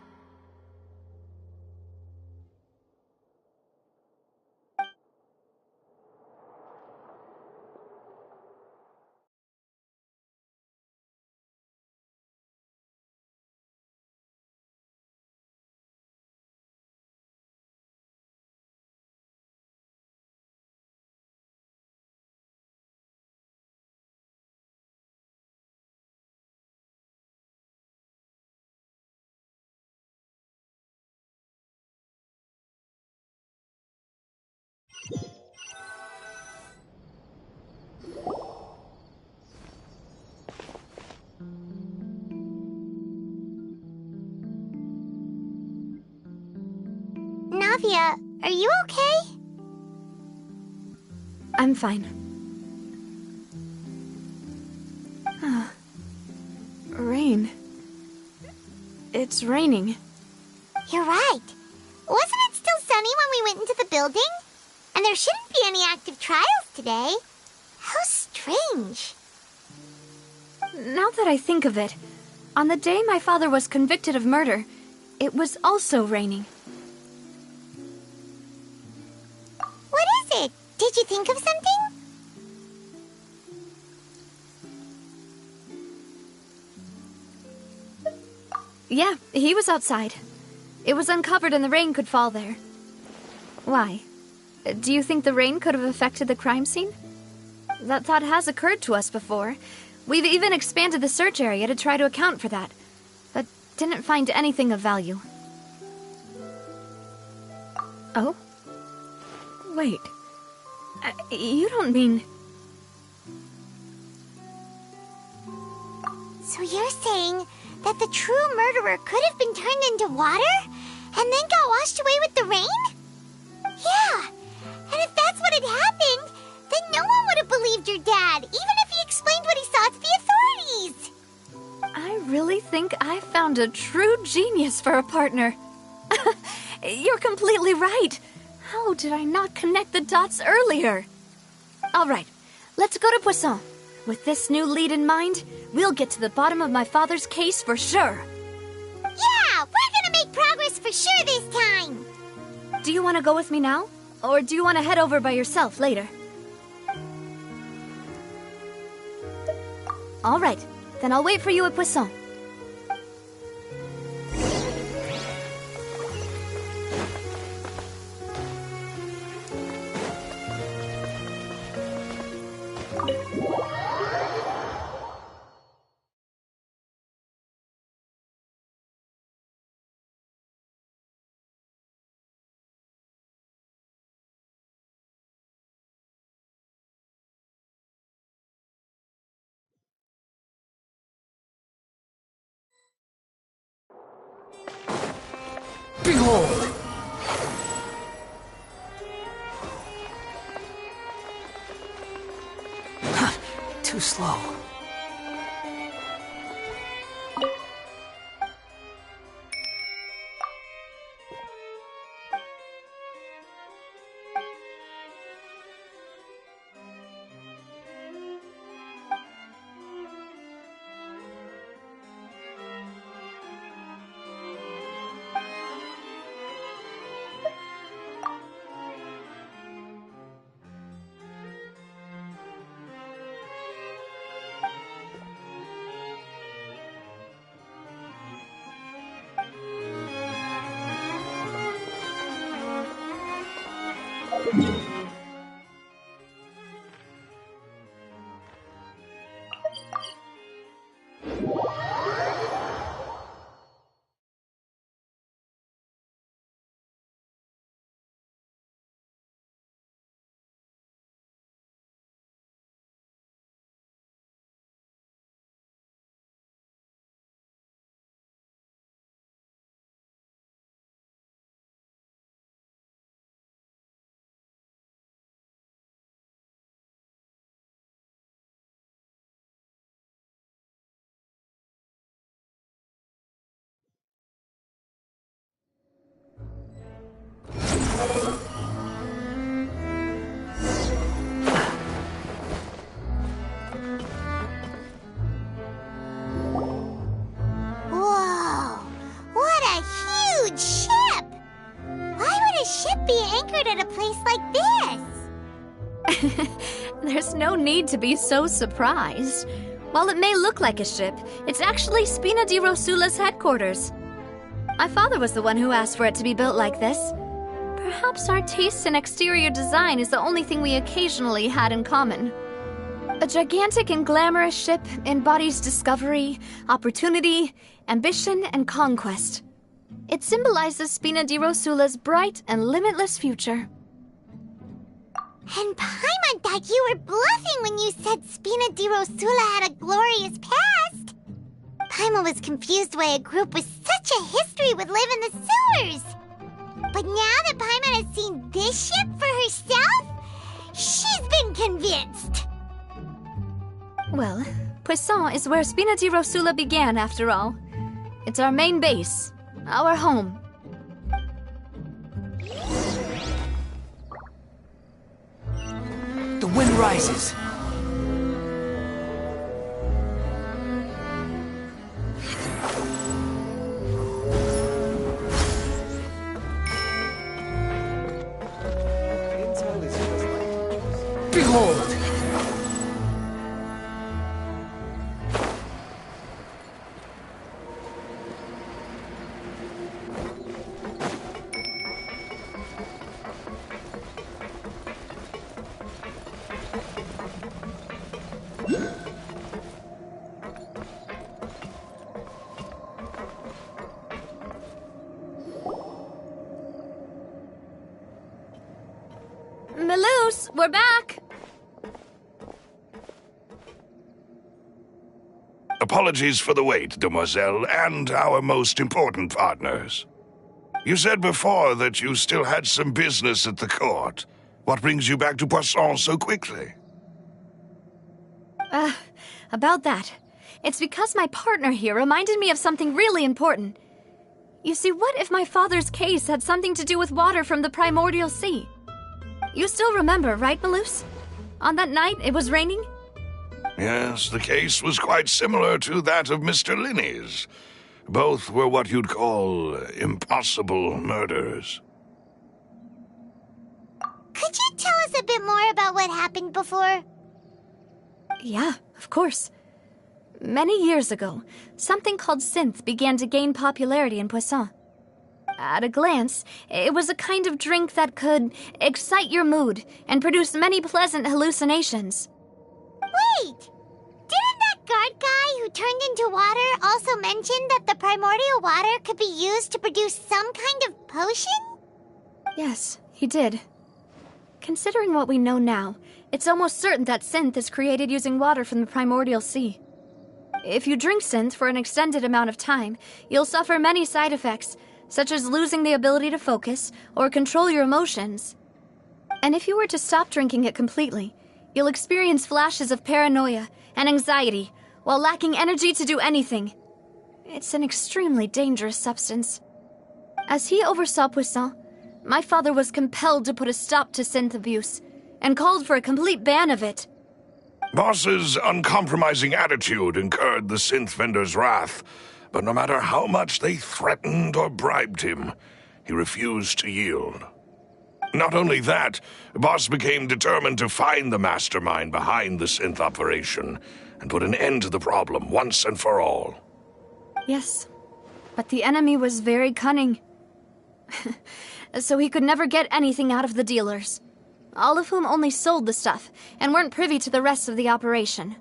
Flavia, are you okay? I'm fine. Rain. It's raining. You're right. Wasn't it still sunny when we went into the building? And there shouldn't be any active trials today. How strange. Now that I think of it, on the day my father was convicted of murder, it was also raining. What is it? Did you think of something? Yeah, he was outside. It was uncovered and the rain could fall there. Why? Do you think the rain could have affected the crime scene? That thought has occurred to us before. We've even expanded the search area to try to account for that, but didn't find anything of value. Oh? Wait. You don't mean... So you're saying that the true murderer could have been turned into water and then got washed away with the rain? Yeah, and if that's what had happened, then no one would have believed your dad, even if he explained what he saw to the authorities. I really think I found a true genius for a partner. You're completely right. How did I not connect the dots earlier? All right, let's go to Poisson. With this new lead in mind, we'll get to the bottom of my father's case for sure. Yeah, we're gonna make progress for sure this time. Do you want to go with me now? Or do you want to head over by yourself later? All right, then I'll wait for you at Poisson. Behold! Too slow. Whoa, what a huge ship! Why would a ship be anchored at a place like this? There's no need to be so surprised. While it may look like a ship, it's actually Spina di Rosula's headquarters. My father was the one who asked for it to be built like this. Perhaps our taste in exterior design is the only thing we occasionally had in common. A gigantic and glamorous ship embodies discovery, opportunity, ambition, and conquest. It symbolizes Spina di Rosula's bright and limitless future. And Paimon thought you were bluffing when you said Spina di Rosula had a glorious past. Paimon was confused why a group with such a history would live in the sewers. But now that Paimon has seen this ship for herself, she's been convinced. Well, Poisson is where Spina di Rosula began, after all. It's our main base, our home. The wind rises. Behold! Melus, we're back! Apologies for the wait, demoiselle, and our most important partners. You said before that you still had some business at the court. What brings you back to Poisson so quickly? About that. It's because my partner here reminded me of something really important. You see, what if my father's case had something to do with water from the primordial sea? You still remember, right, Melus? On that night, it was raining? Yes, the case was quite similar to that of Mr. Linney's. Both were what you'd call impossible murders. Could you tell us a bit more about what happened before? Yeah, of course. Many years ago, something called synth began to gain popularity in Poisson. At a glance, it was a kind of drink that could excite your mood and produce many pleasant hallucinations. Wait! Didn't that guard guy who turned into water also mention that the primordial water could be used to produce some kind of potion? Yes, he did. Considering what we know now, it's almost certain that synth is created using water from the primordial sea. If you drink synth for an extended amount of time, you'll suffer many side effects, such as losing the ability to focus or control your emotions. And if you were to stop drinking it completely, you'll experience flashes of paranoia and anxiety while lacking energy to do anything. It's an extremely dangerous substance. As he oversaw Poisson, my father was compelled to put a stop to synth abuse and called for a complete ban of it. Boss's uncompromising attitude incurred the synth vendor's wrath, but no matter how much they threatened or bribed him, he refused to yield. Not only that, Boss became determined to find the mastermind behind the synth operation and put an end to the problem once and for all. Yes, but the enemy was very cunning. So he could never get anything out of the dealers, all of whom only sold the stuff and weren't privy to the rest of the operation.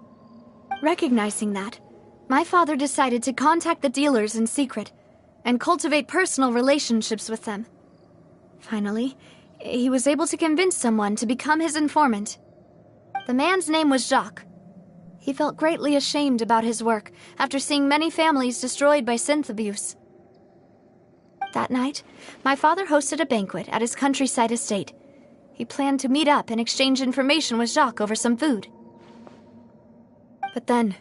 Recognizing that, my father decided to contact the dealers in secret and cultivate personal relationships with them. Finally, he was able to convince someone to become his informant. The man's name was Jacques. He felt greatly ashamed about his work after seeing many families destroyed by synth abuse. That night, my father hosted a banquet at his countryside estate. He planned to meet up and exchange information with Jacques over some food. But then,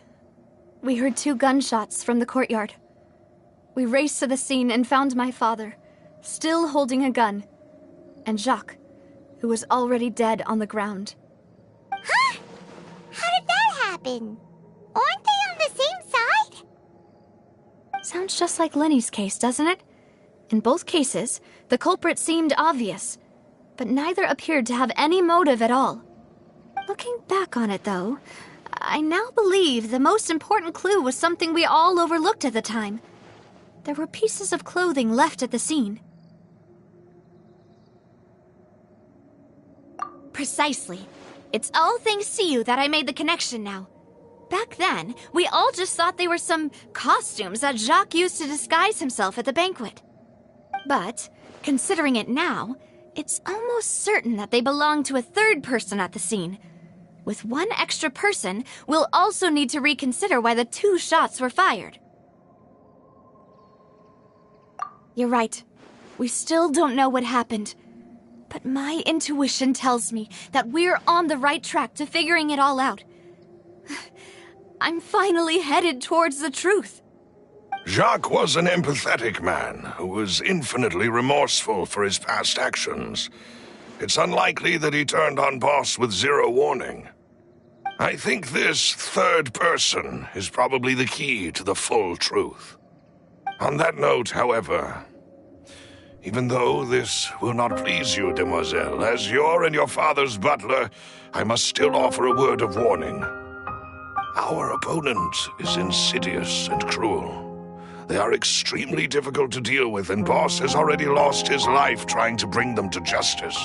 we heard 2 gunshots from the courtyard. We raced to the scene and found my father, still holding a gun, and Jacques, who was already dead on the ground. Huh? How did that happen? Aren't they on the same side? Sounds just like Lenny's case, doesn't it? In both cases, the culprit seemed obvious, but neither appeared to have any motive at all. Looking back on it, though, I now believe the most important clue was something we all overlooked at the time. There were pieces of clothing left at the scene. Precisely. It's all thanks to you that I made the connection now. Back then, we all just thought they were some costumes that Jacques used to disguise himself at the banquet. But, considering it now, it's almost certain that they belong to a third person at the scene. With one extra person, we'll also need to reconsider why the 2 shots were fired. You're right. We still don't know what happened, but my intuition tells me that we're on the right track to figuring it all out. I'm finally headed towards the truth. Jacques was an empathetic man who was infinitely remorseful for his past actions. It's unlikely that he turned on Boss with zero warning. I think this third person is probably the key to the full truth. On that note, however, even though this will not please you, demoiselle, as your and your father's butler, I must still offer a word of warning. Our opponent is insidious and cruel. They are extremely difficult to deal with, and Boss has already lost his life trying to bring them to justice.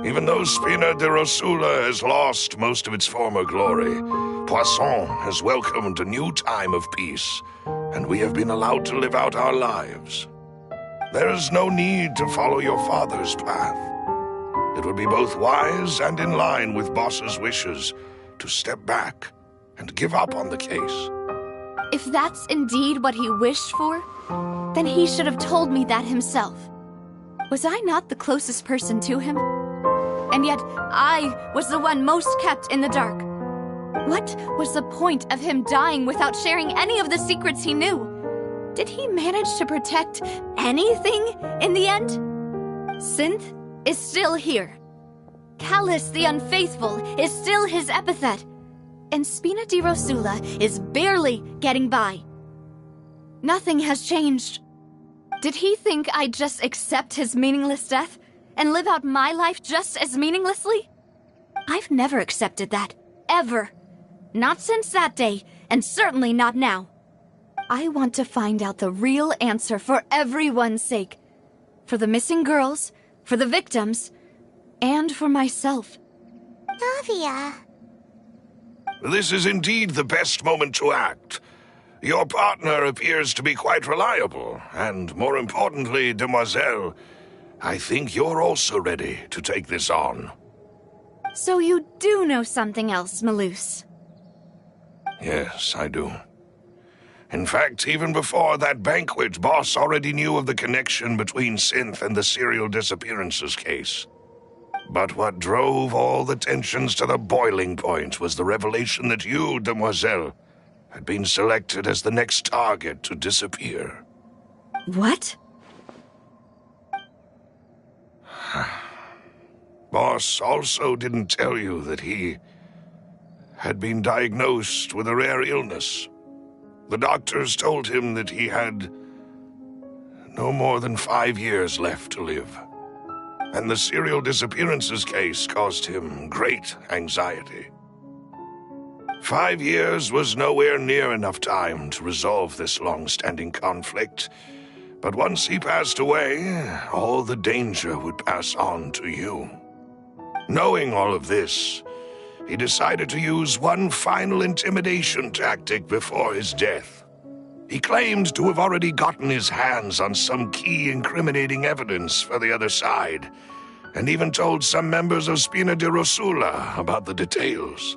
Even though Spina de Rosula has lost most of its former glory, Poisson has welcomed a new time of peace, and we have been allowed to live out our lives. There is no need to follow your father's path. It would be both wise and in line with Boss's wishes to step back and give up on the case. If that's indeed what he wished for, then he should have told me that himself. Was I not the closest person to him? And yet, I was the one most kept in the dark. What was the point of him dying without sharing any of the secrets he knew? Did he manage to protect anything in the end? Synth is still here. Callus the Unfaithful is still his epithet. And Spina di Rosula is barely getting by. Nothing has changed. Did he think I'd just accept his meaningless death and live out my life just as meaninglessly? I've never accepted that, ever. Not since that day, and certainly not now. I want to find out the real answer for everyone's sake. For the missing girls, for the victims, and for myself. Navia. This is indeed the best moment to act. Your partner appears to be quite reliable, and more importantly, demoiselle, I think you're also ready to take this on. So you do know something else, Malus? Yes, I do. In fact, even before that banquet, Boss already knew of the connection between Synth and the serial disappearances case. But what drove all the tensions to the boiling point was the revelation that you, demoiselle, had been selected as the next target to disappear. What? Boss also didn't tell you that he had been diagnosed with a rare illness. The doctors told him that he had no more than 5 years left to live. And the serial disappearances case caused him great anxiety. 5 years was nowhere near enough time to resolve this long-standing conflict, but once he passed away, all the danger would pass on to you. Knowing all of this, he decided to use one final intimidation tactic before his death. He claimed to have already gotten his hands on some key incriminating evidence for the other side, and even told some members of Spina di Rosula about the details.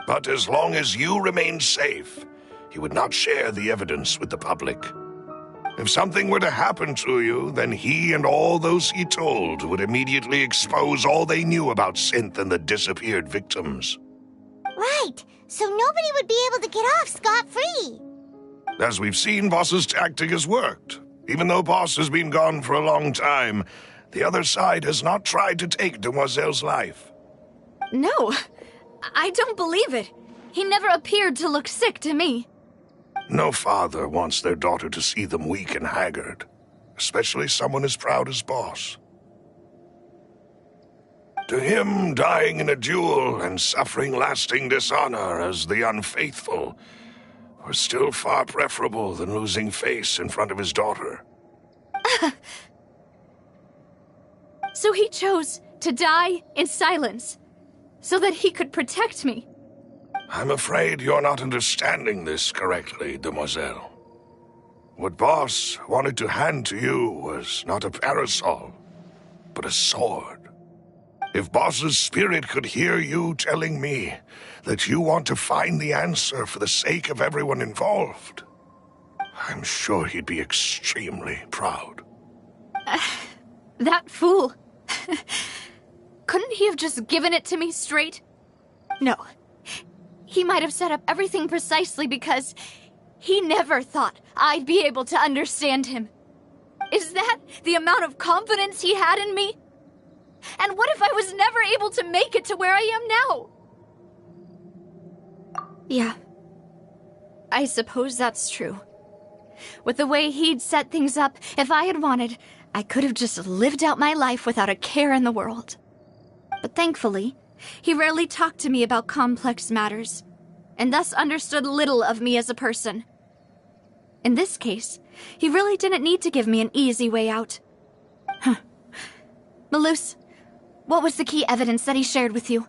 But as long as you remained safe, he would not share the evidence with the public. If something were to happen to you, then he and all those he told would immediately expose all they knew about Synth and the disappeared victims. Right, so nobody would be able to get off scot-free. As we've seen, Boss's tactic has worked. Even though Boss has been gone for a long time, the other side has not tried to take Demoiselle's life. No, I don't believe it. He never appeared to look sick to me. No father wants their daughter to see them weak and haggard, especially someone as proud as Boss. To him, dying in a duel and suffering lasting dishonor as the unfaithful were still far preferable than losing face in front of his daughter. So he chose to die in silence, so that he could protect me. I'm afraid you're not understanding this correctly, demoiselle. What Boss wanted to hand to you was not a parasol, but a sword. If Boss's spirit could hear you telling me that you want to find the answer for the sake of everyone involved, I'm sure he'd be extremely proud. That fool. Couldn't he have just given it to me straight? No. He might have set up everything precisely because he never thought I'd be able to understand him. Is that the amount of confidence he had in me? And what if I was never able to make it to where I am now? Yeah. I suppose that's true. With the way he'd set things up, if I had wanted, I could have just lived out my life without a care in the world. But thankfully, he rarely talked to me about complex matters, and thus understood little of me as a person. In this case, he really didn't need to give me an easy way out. Malus, what was the key evidence that he shared with you?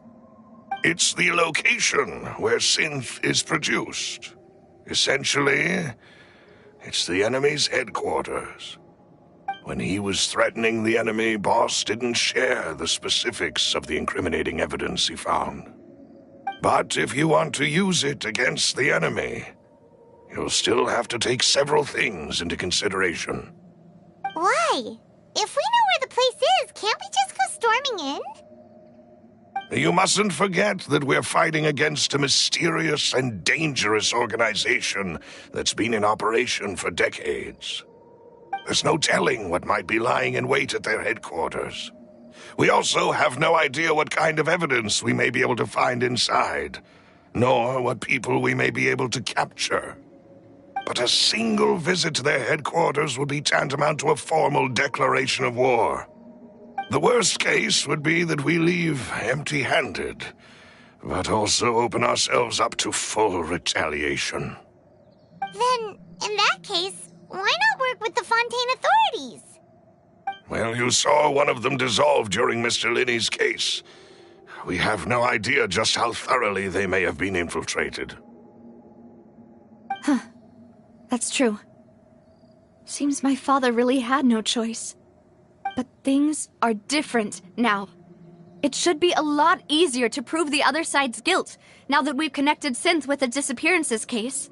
It's the location where synth is produced. Essentially, it's the enemy's headquarters. When he was threatening the enemy, Boss didn't share the specifics of the incriminating evidence he found. But if you want to use it against the enemy, you'll still have to take several things into consideration. Why? If we know where the place is, can't we just go storming in? You mustn't forget that we're fighting against a mysterious and dangerous organization that's been in operation for decades. There's no telling what might be lying in wait at their headquarters. We also have no idea what kind of evidence we may be able to find inside, nor what people we may be able to capture. But a single visit to their headquarters would be tantamount to a formal declaration of war. The worst case would be that we leave empty-handed, but also open ourselves up to full retaliation. Then, in that case, why not work with the Fontaine authorities? Well, you saw one of them dissolve during Mr. Linney's case. We have no idea just how thoroughly they may have been infiltrated. Huh. That's true. Seems my father really had no choice. But things are different now. It should be a lot easier to prove the other side's guilt, now that we've connected Synth with the disappearances case.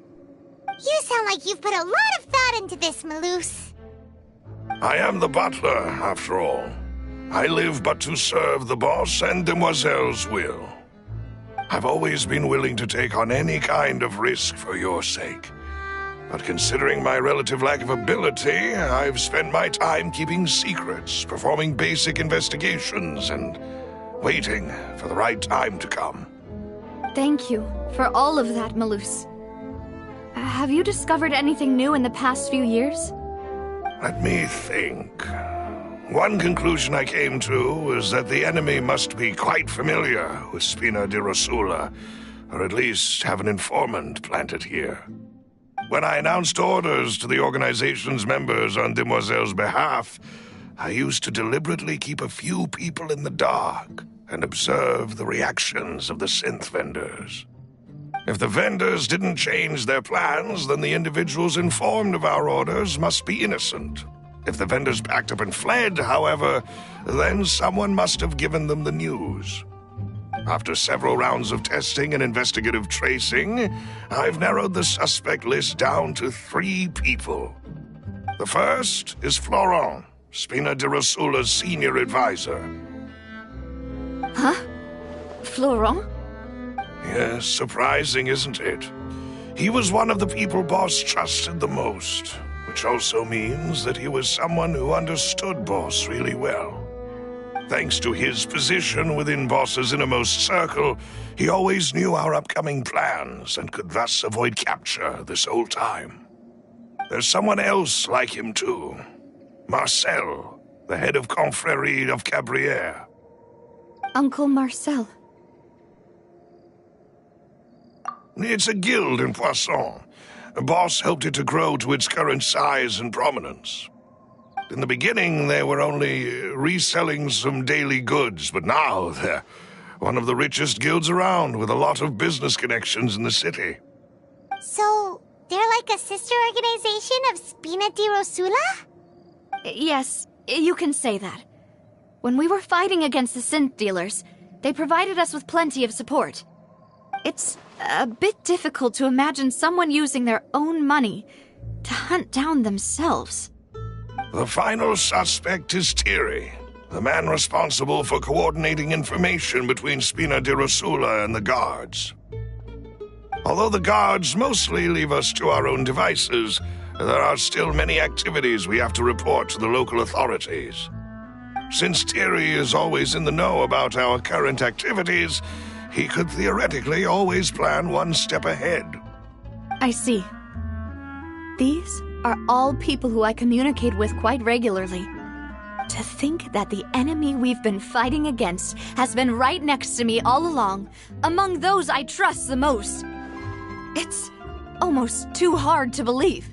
You sound like you've put a lot of thought into this, Malus. I am the butler, after all. I live but to serve the boss and Demoiselle's will. I've always been willing to take on any kind of risk for your sake. But considering my relative lack of ability, I've spent my time keeping secrets, performing basic investigations, and waiting for the right time to come. Thank you for all of that, Malus. Have you discovered anything new in the past few years? Let me think. One conclusion I came to was that the enemy must be quite familiar with Spina di Rosula, or at least have an informant planted here. When I announced orders to the organization's members on Demoiselle's behalf, I used to deliberately keep a few people in the dark and observe the reactions of the synth vendors. If the vendors didn't change their plans, then the individuals informed of our orders must be innocent. If the vendors packed up and fled, however, then someone must have given them the news. After several rounds of testing and investigative tracing, I've narrowed the suspect list down to 3 people. The first is Florent, Spina di Rosula's senior advisor. Huh? Florent? Yes, surprising, isn't it? He was one of the people Boss trusted the most, which also means that he was someone who understood Boss really well. Thanks to his position within Boss's innermost circle, he always knew our upcoming plans and could thus avoid capture this whole time. There's someone else like him too. Marcel, the head of Confrérie of Cabrières. Uncle Marcel. It's a guild in Poisson. Boss helped it to grow to its current size and prominence. In the beginning, they were only reselling some daily goods, but now they're one of the richest guilds around, with a lot of business connections in the city. So, they're like a sister organization of Spina di Rosula? Yes, you can say that. When we were fighting against the synth dealers, they provided us with plenty of support. It's a bit difficult to imagine someone using their own money to hunt down themselves. The final suspect is Thierry, the man responsible for coordinating information between Spina di Rosula and the guards. Although the guards mostly leave us to our own devices, there are still many activities we have to report to the local authorities. Since Thierry is always in the know about our current activities, he could theoretically always plan one step ahead. I see. These are all people who I communicate with quite regularly. To think that the enemy we've been fighting against has been right next to me all along, among those I trust the most. It's almost too hard to believe.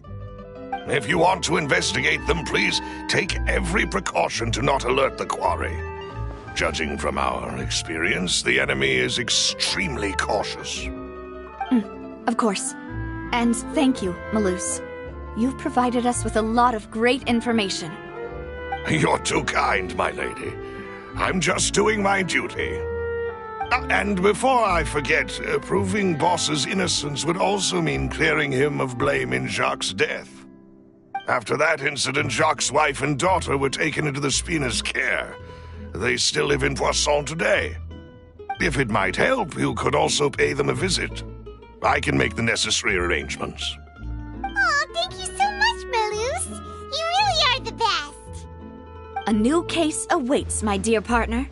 If you want to investigate them, please take every precaution to not alert the quarry. Judging from our experience, the enemy is extremely cautious. Of course. And thank you, Malus. You've provided us with a lot of great information. You're too kind, my lady. I'm just doing my duty. And before I forget, proving Boss's innocence would also mean clearing him of blame in Jacques' death. After that incident, Jacques' wife and daughter were taken into the Spina's care. They still live in Poisson today. If it might help, you could also pay them a visit. I can make the necessary arrangements. Aw, thank you so much, Malus. You really are the best. A new case awaits, my dear partner.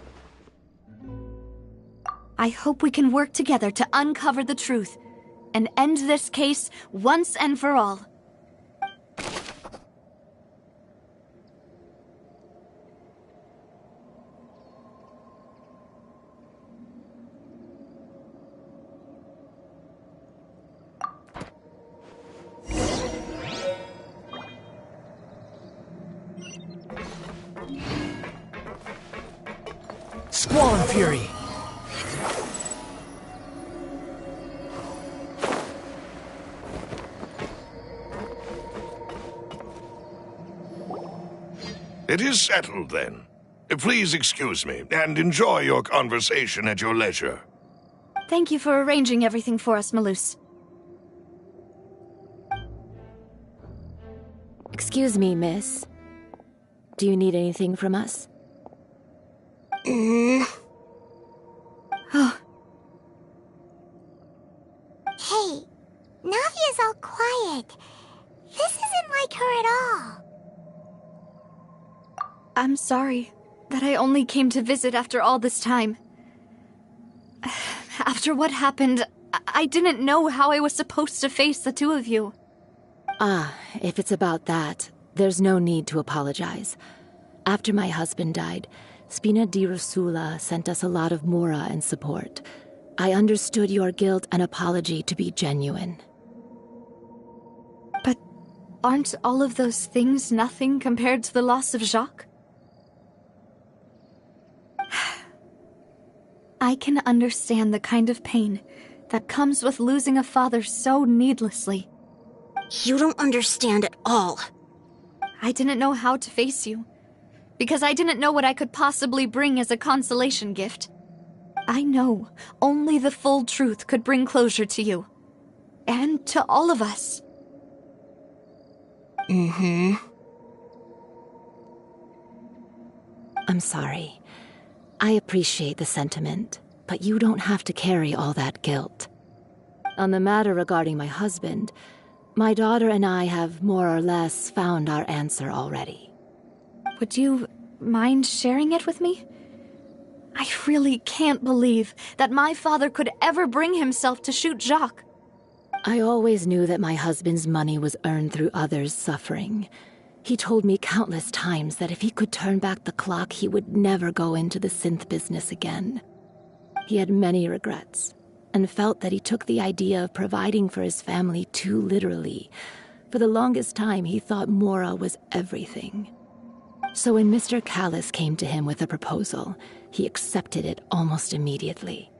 I hope we can work together to uncover the truth and end this case once and for all. Squall and Fury! It is settled, then. Please excuse me, and enjoy your conversation at your leisure. Thank you for arranging everything for us, Malus. Excuse me, miss. Do you need anything from us? Oh, Hey, Navia's all quiet. This isn't like her at all. I'm sorry that I only came to visit after all this time. After what happened, I didn't know how I was supposed to face the two of you. Ah, if it's about that, there's no need to apologize. After my husband died, Spina di Rosula sent us a lot of mora and support. I understood your guilt and apology to be genuine. But aren't all of those things nothing compared to the loss of Jacques? I can understand the kind of pain that comes with losing a father so needlessly. You don't understand at all. I didn't know how to face you, because I didn't know what I could possibly bring as a consolation gift. I know only the full truth could bring closure to you, and to all of us. I'm sorry. I appreciate the sentiment, but you don't have to carry all that guilt. On the matter regarding my husband, my daughter and I have more or less found our answer already. Would you mind sharing it with me? I really can't believe that my father could ever bring himself to shoot Jacques. I always knew that my husband's money was earned through others' suffering. He told me countless times that if he could turn back the clock, he would never go into the synth business again. He had many regrets, and felt that he took the idea of providing for his family too literally. For the longest time, he thought Mora was everything. So when Mr. Callis came to him with a proposal, he accepted it almost immediately.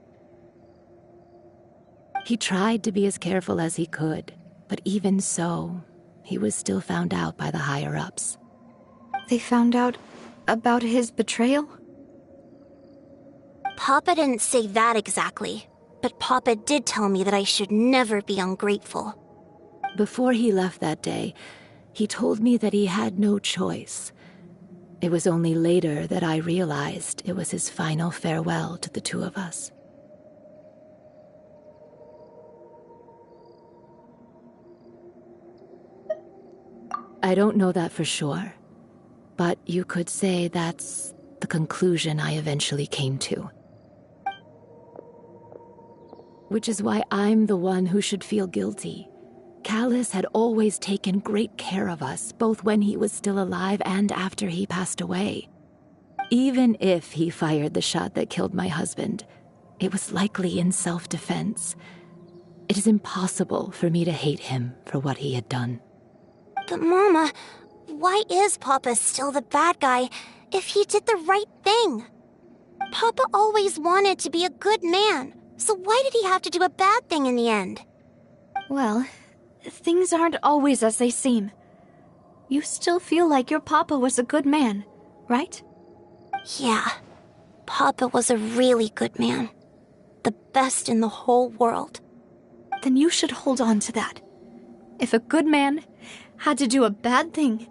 He tried to be as careful as he could, but even so, he was still found out by the higher-ups. They found out about his betrayal? Papa didn't say that exactly, but Papa did tell me that I should never be ungrateful. Before he left that day, He told me that he had no choice. It was only later that I realized it was his final farewell to the two of us. I don't know that for sure, but you could say that's the conclusion I eventually came to. Which is why I'm the one who should feel guilty. Callus had always taken great care of us, both when he was still alive and after he passed away. Even if he fired the shot that killed my husband, it was likely in self-defense. It is impossible for me to hate him for what he had done. But Mama, why is Papa still the bad guy if he did the right thing? Papa always wanted to be a good man, so why did he have to do a bad thing in the end? Well, things aren't always as they seem. You still feel like your papa was a good man, right? Yeah, Papa was a really good man. The best in the whole world. Then you should hold on to that. If a good man had to do a bad thing,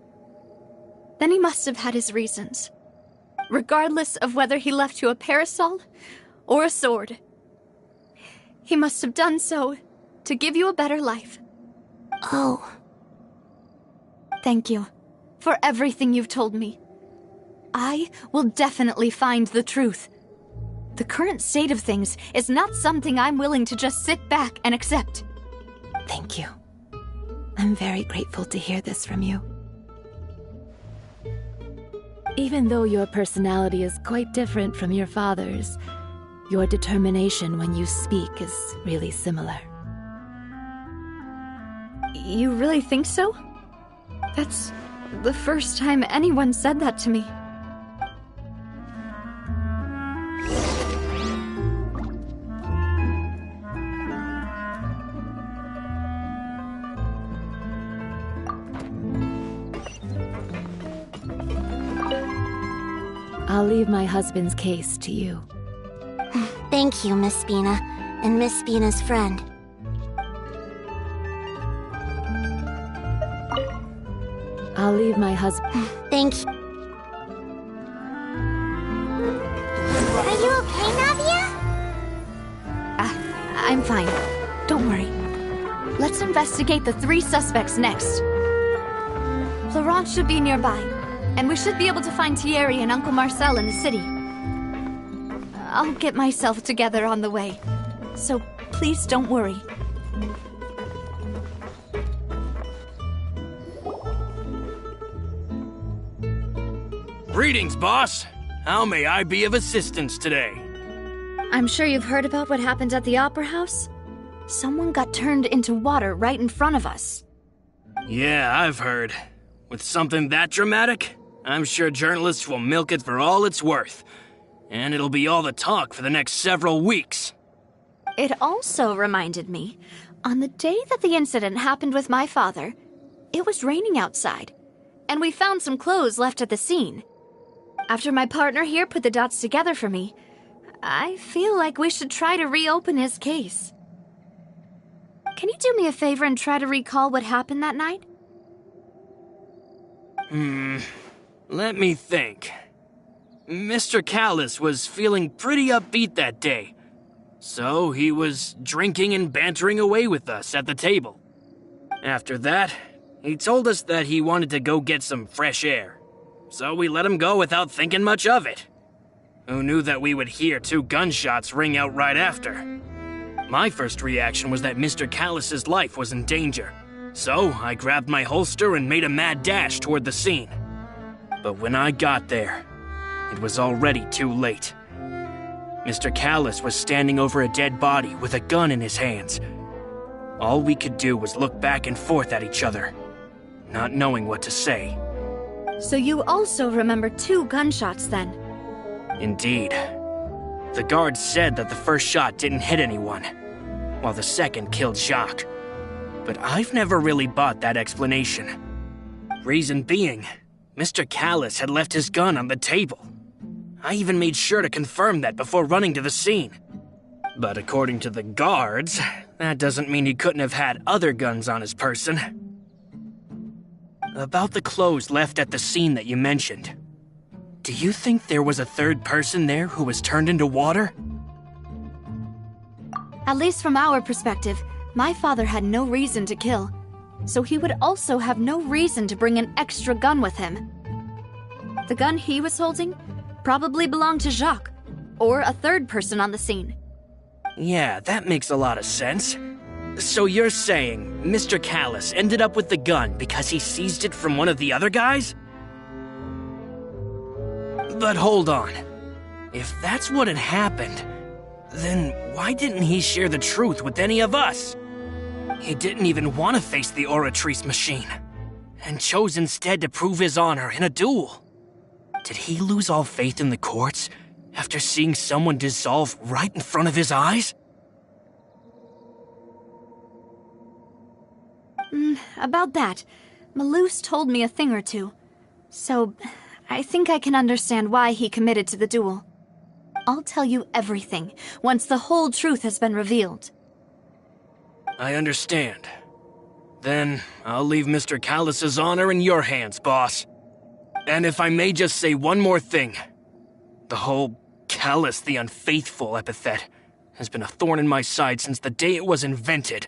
then he must have had his reasons. Regardless of whether he left you a parasol or a sword. He must have done so to give you a better life. Oh. Thank you for everything you've told me. I will definitely find the truth. The current state of things is not something I'm willing to just sit back and accept. Thank you. I'm very grateful to hear this from you. Even though your personality is quite different from your father's, your determination when you speak is really similar. You really think so? That's the first time anyone said that to me. I'll leave my husband's case to you. Thank you, Miss Spina, and Miss Spina's friend. I'll leave my husband... Thank you. Are you okay, Navia? I'm fine. Don't worry. Let's investigate the 3 suspects next. Florent should be nearby, and we should be able to find Thierry and Uncle Marcel in the city. I'll get myself together on the way, so please don't worry. Greetings, boss. How may I be of assistance today? I'm sure you've heard about what happened at the Opera House. Someone got turned into water right in front of us. Yeah, I've heard. With something that dramatic, I'm sure journalists will milk it for all it's worth. And it'll be all the talk for the next several weeks. It also reminded me, on the day that the incident happened with my father, it was raining outside, and we found some clothes left at the scene. After my partner here put the dots together for me, I feel like we should try to reopen his case. Can you do me a favor and try to recall what happened that night? Let me think. Mr. Callus was feeling pretty upbeat that day, so he was drinking and bantering away with us at the table. After that, he told us that he wanted to go get some fresh air, so we let him go without thinking much of it. Who knew that we would hear 2 gunshots ring out right after? My first reaction was that Mr. Callus's life was in danger, so I grabbed my holster and made a mad dash toward the scene. But when I got there, it was already too late. Mr. Callus was standing over a dead body with a gun in his hands. All we could do was look back and forth at each other, not knowing what to say. So you also remember 2 gunshots then? Indeed. The guard said that the first shot didn't hit anyone, while the second killed Jacques. But I've never really bought that explanation. Reason being, Mr. Callus had left his gun on the table. I even made sure to confirm that before running to the scene. But according to the guards, that doesn't mean he couldn't have had other guns on his person. About the clothes left at the scene that you mentioned. Do you think there was a third person there who was turned into water? At least from our perspective, my father had no reason to kill, so he would also have no reason to bring an extra gun with him. The gun he was holding probably belonged to Jacques, or a third person on the scene. Yeah, that makes a lot of sense. So you're saying Mr. Callus ended up with the gun because he seized it from one of the other guys? But hold on. If that's what had happened, then why didn't he share the truth with any of us? He didn't even want to face the Oratrice machine, and chose instead to prove his honor in a duel. Did he lose all faith in the courts after seeing someone dissolve right in front of his eyes? About that, Malus told me a thing or two, so I think I can understand why he committed to the duel. I'll tell you everything once the whole truth has been revealed. I understand. Then I'll leave Mr. Callus's honor in your hands, boss. And if I may just say one more thing. The whole Callus the Unfaithful epithet has been a thorn in my side since the day it was invented.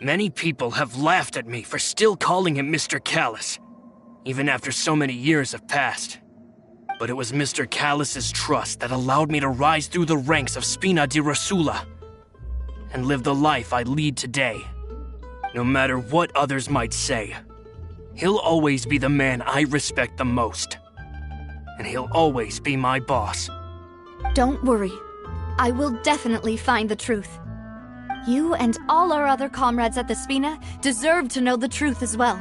Many people have laughed at me for still calling him Mr. Callus, even after so many years have passed. But it was Mr. Callus's trust that allowed me to rise through the ranks of Spina di Rosula and live the life I lead today. No matter what others might say, he'll always be the man I respect the most. And he'll always be my boss. Don't worry. I will definitely find the truth. You and all our other comrades at the Spina deserve to know the truth as well.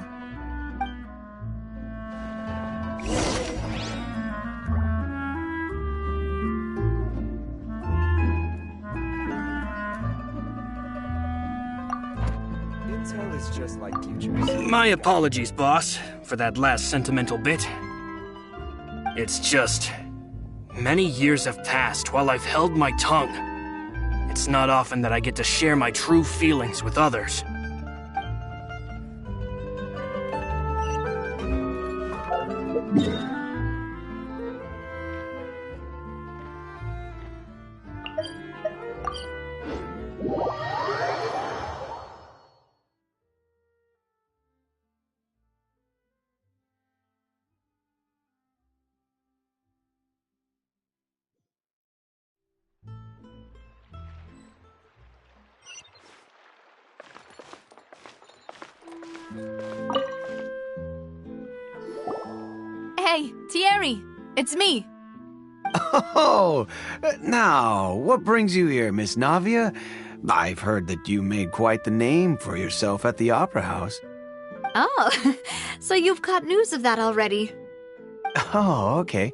Intel is just like futures. My apologies, boss, for that last sentimental bit. It's just, many years have passed while I've held my tongue. It's not often that I get to share my true feelings with others. Hey, Thierry! It's me! Oh, now, what brings you here, Miss Navia? I've heard that you made quite the name for yourself at the Opera House. Oh, so you've caught news of that already. Oh, okay.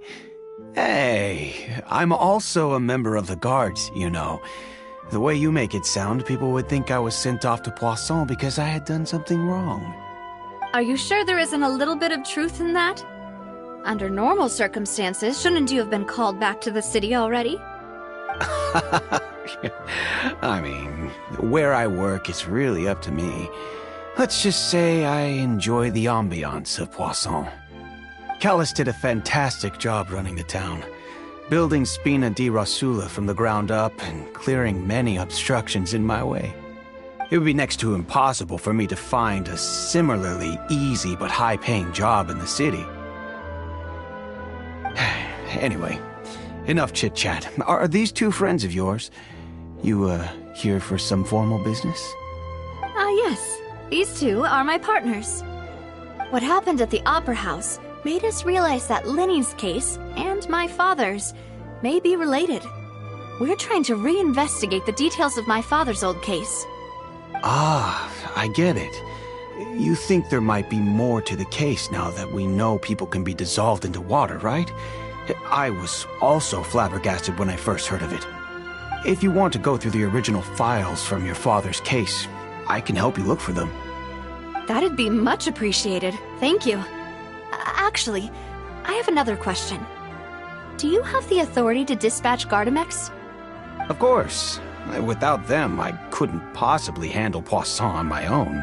Hey, I'm also a member of the Guards, you know. The way you make it sound, people would think I was sent off to Poisson because I had done something wrong. Are you sure there isn't a little bit of truth in that? Under normal circumstances, shouldn't you have been called back to the city already? I mean, where I work is really up to me. Let's just say I enjoy the ambiance of Poisson. Callus did a fantastic job running the town, building Spina di Rosula from the ground up and clearing many obstructions in my way. It would be next to impossible for me to find a similarly easy but high-paying job in the city. Anyway, enough chit-chat. Are these two friends of yours? You, here for some formal business? Yes. These two are my partners. What happened at the Opera House made us realize that Linny's case and my father's may be related. We're trying to reinvestigate the details of my father's old case. Ah, I get it. You think there might be more to the case now that we know people can be dissolved into water, right? I was also flabbergasted when I first heard of it. If you want to go through the original files from your father's case, I can help you look for them. That'd be much appreciated. Thank you. Actually, I have another question. Do you have the authority to dispatch Gardamex? Of course. Without them, I couldn't possibly handle Poisson on my own.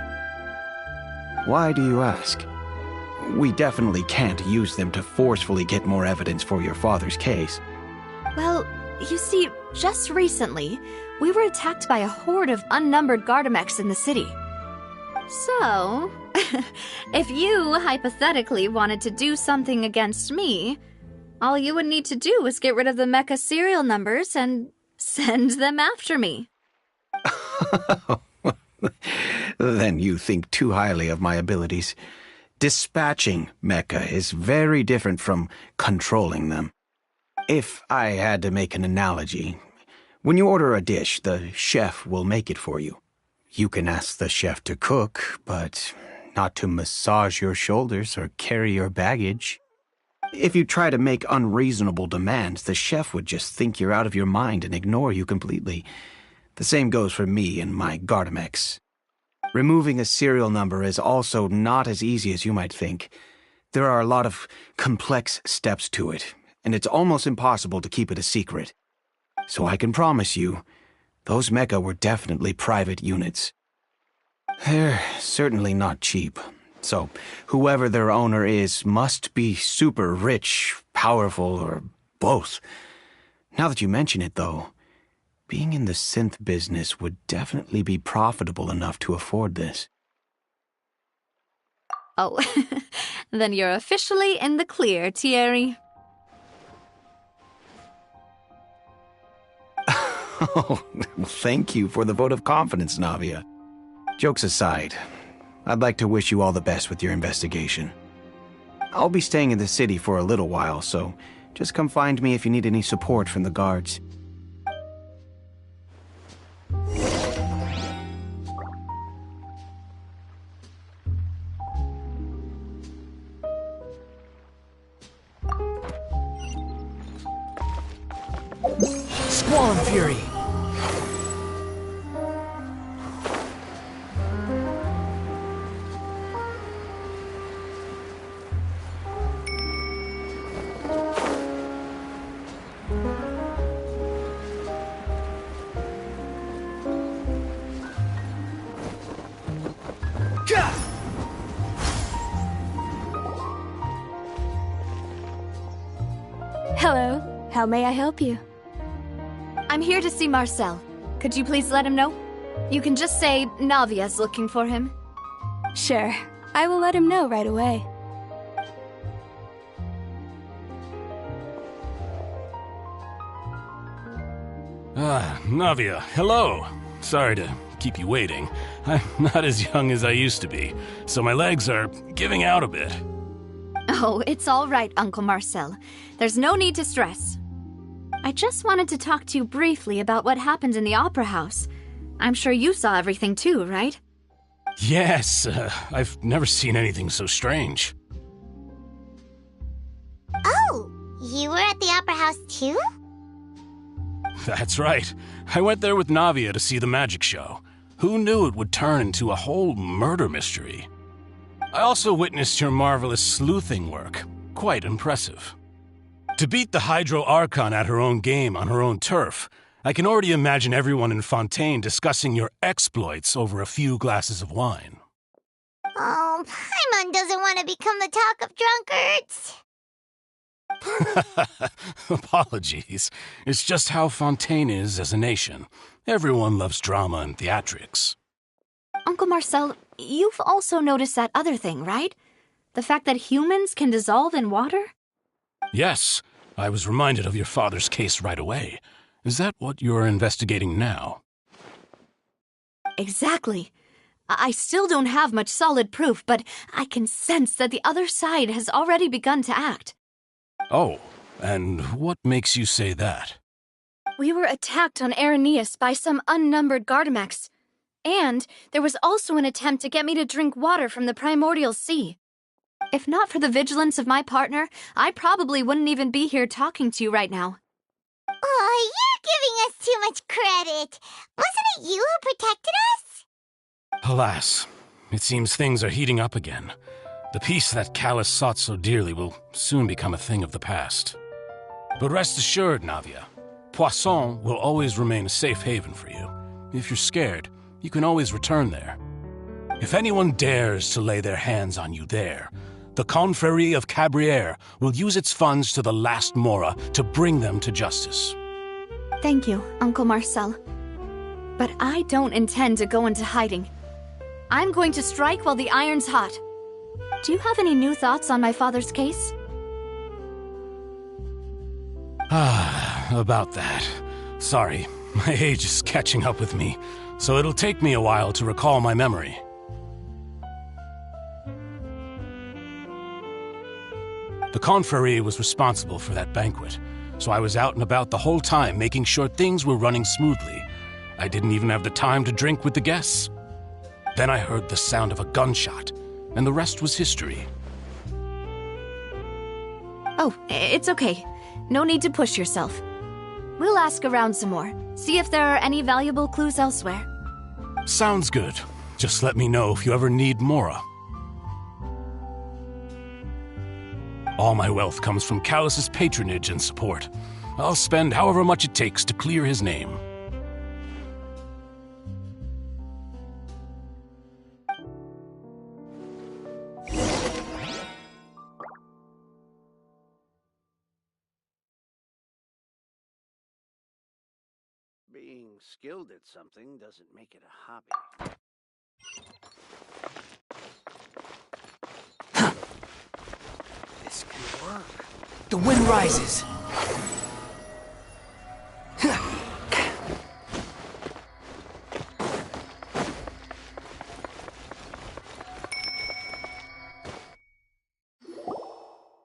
Why do you ask? we definitely can't use them to forcefully get more evidence for your father's case. Well, you see, just recently, we were attacked by a horde of unnumbered Gardamex in the city. So, if you hypothetically wanted to do something against me, all you would need to do is get rid of the mecha serial numbers and send them after me. Then you think too highly of my abilities. Dispatching mecha is very different from controlling them. If I had to make an analogy, when you order a dish, the chef will make it for you. You can ask the chef to cook, but not to massage your shoulders or carry your baggage. If you try to make unreasonable demands, the chef would just think you're out of your mind and ignore you completely. The same goes for me and my Gardamex. Removing a serial number is also not as easy as you might think. There are a lot of complex steps to it, and it's almost impossible to keep it a secret. So I can promise you, those mecha were definitely private units. They're certainly not cheap. So whoever their owner is must be super rich, powerful, or both. Now that you mention it, though, being in the synth business would definitely be profitable enough to afford this. Oh, then you're officially in the clear, Thierry. Oh, thank you for the vote of confidence, Navia. Jokes aside, I'd like to wish you all the best with your investigation. I'll be staying in the city for a little while, so just come find me if you need any support from the guards. Squall and Fury! Hello. How may I help you? I'm here to see Marcel. Could you please let him know? You can just say Navia's looking for him. Sure. I will let him know right away. Navia, hello. Sorry to keep you waiting. I'm not as young as I used to be, so my legs are giving out a bit. Oh, it's all right, Uncle Marcel. There's no need to stress. I just wanted to talk to you briefly about what happened in the Opera House. I'm sure you saw everything too, right? Yes, I've never seen anything so strange. Oh, you were at the Opera House too? That's right. I went there with Navia to see the magic show. Who knew it would turn into a whole murder mystery? I also witnessed your marvelous sleuthing work. Quite impressive. To beat the Hydro Archon at her own game on her own turf, I can already imagine everyone in Fontaine discussing your exploits over a few glasses of wine. Oh, Paimon doesn't want to become the talk of drunkards. Apologies. It's just how Fontaine is as a nation. Everyone loves drama and theatrics. Uncle Marcel, you've also noticed that other thing, right? The fact that humans can dissolve in water? Yes, I was reminded of your father's case right away. Is that what you're investigating now? Exactly. I still don't have much solid proof, but I can sense that the other side has already begun to act. Oh, and what makes you say that? We were attacked on Araneus by some unnumbered Gardamex. And there was also an attempt to get me to drink water from the primordial sea. If not for the vigilance of my partner, I probably wouldn't even be here talking to you right now. Oh, you're giving us too much credit. Wasn't it you who protected us? Alas, it seems things are heating up again. The peace that Callus sought so dearly will soon become a thing of the past. But rest assured, Navia, Poisson will always remain a safe haven for you. If you're scared, you can always return there. If anyone dares to lay their hands on you there, the Confrérie of Cabrières will use its funds to the last Mora to bring them to justice. Thank you, Uncle Marcel. But I don't intend to go into hiding. I'm going to strike while the iron's hot. Do you have any new thoughts on my father's case? About that. Sorry, my age is catching up with me, so it'll take me a while to recall my memory. The Confrérie was responsible for that banquet, so I was out and about the whole time making sure things were running smoothly. I didn't even have the time to drink with the guests. Then I heard the sound of a gunshot, and the rest was history. Oh, it's okay. No need to push yourself. We'll ask around some more, see if there are any valuable clues elsewhere. Sounds good. Just let me know if you ever need Mora. All my wealth comes from Callus's patronage and support. I'll spend however much it takes to clear his name. Being skilled at something doesn't make it a hobby. This can work. The wind rises.